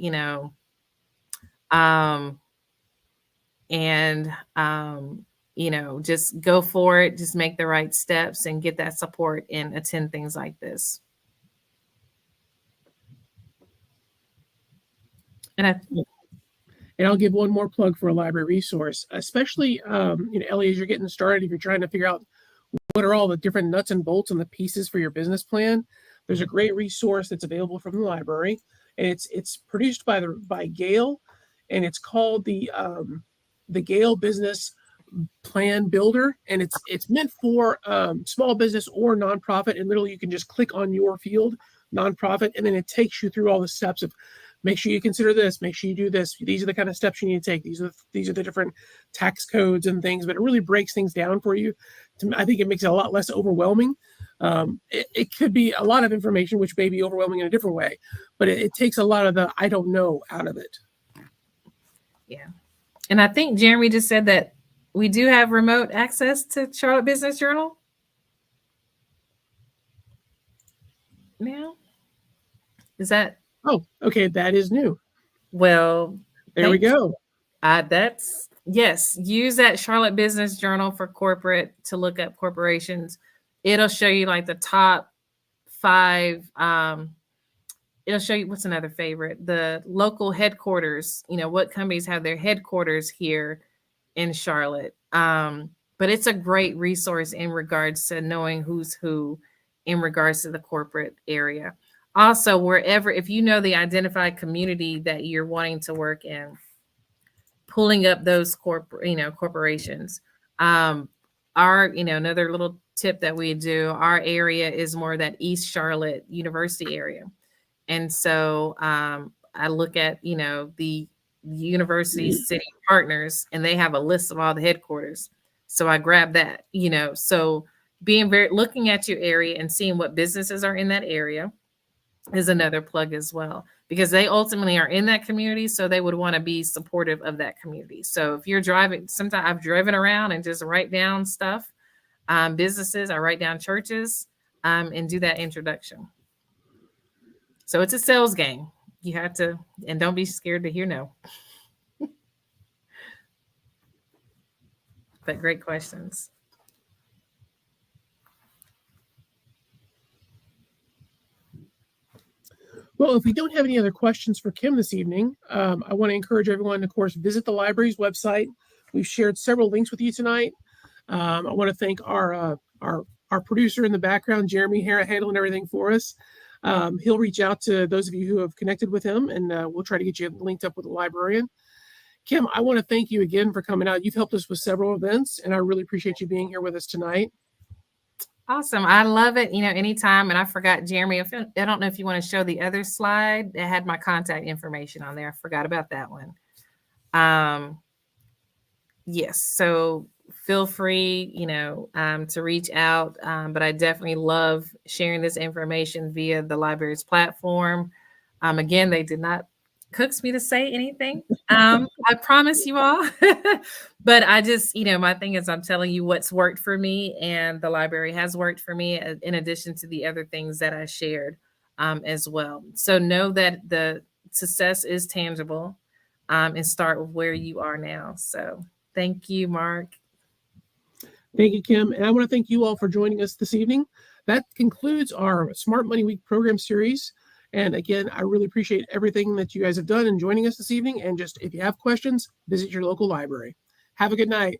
and just go for it. Just make the right steps and get that support and attend things like this. And I'll give one more plug for a library resource, especially, Ellie, as you're getting started, if you're trying to figure out what are all the different nuts and bolts and the pieces for your business plan, there's a great resource that's available from the library, and it's produced by Gale, and it's called the Gale Business Plan Builder, and it's meant for small business or nonprofit, and literally you can just click on your field, nonprofit, and then it takes you through all the steps of make sure you consider this, make sure you do this. These are the kind of steps you need to take. These are the different tax codes and things, but it really breaks things down for you. I think it makes it a lot less overwhelming. It could be a lot of information, which may be overwhelming in a different way, but it takes a lot of the I don't know out of it. Yeah. And I think Jeremy just said that we do have remote access to Charlotte Business Journal now. Is that? Oh, okay. That is new. Well, there we go. Yes. Use that Charlotte Business Journal for corporate to look up corporations. It'll show you like the top 5. It'll show you what's another favorite, the local headquarters, what companies have their headquarters here in Charlotte. But it's a great resource in regards to knowing who's who in regards to the corporate area. Also, if you know the identified community that you're wanting to work in, pulling up those corporations. Another little tip that we do, our area is more that East Charlotte University area. And so I look at, the university city partners, and they have a list of all the headquarters. So I grab that, so looking at your area and seeing what businesses are in that area is another plug as well, because they ultimately are in that community. So they would want to be supportive of that community. So if you're driving, sometimes I've driven around and just write down stuff, businesses, I write down churches, and do that introduction. So it's a sales game. You have to, and don't be scared to hear no. But great questions. Well, if we don't have any other questions for Kim this evening, I want to encourage everyone to, of course, visit the library's website. We've shared several links with you tonight. I want to thank our producer in the background, Jeremy, here, handling everything for us. He'll reach out to those of you who have connected with him, and we'll try to get you linked up with a librarian. Kim, I want to thank you again for coming out. You've helped us with several events, and I really appreciate you being here with us tonight. Awesome. I love it. Anytime. And I forgot, Jeremy, I don't know if you want to show the other slide that had my contact information on there. I forgot about that one. Yes. So feel free, to reach out. But I definitely love sharing this information via the library's platform. Again, they did not coax me to say anything. I promise you all. But I just, my thing is I'm telling you what's worked for me, and the library has worked for me in addition to the other things that I shared as well. So know that the success is tangible, and start with where you are now. So thank you, Mark. Thank you, Kim. And I want to thank you all for joining us this evening. That concludes our Smart Money Week program series. And again, I really appreciate everything that you guys have done in joining us this evening. And just if you have questions, visit your local library. Have a good night.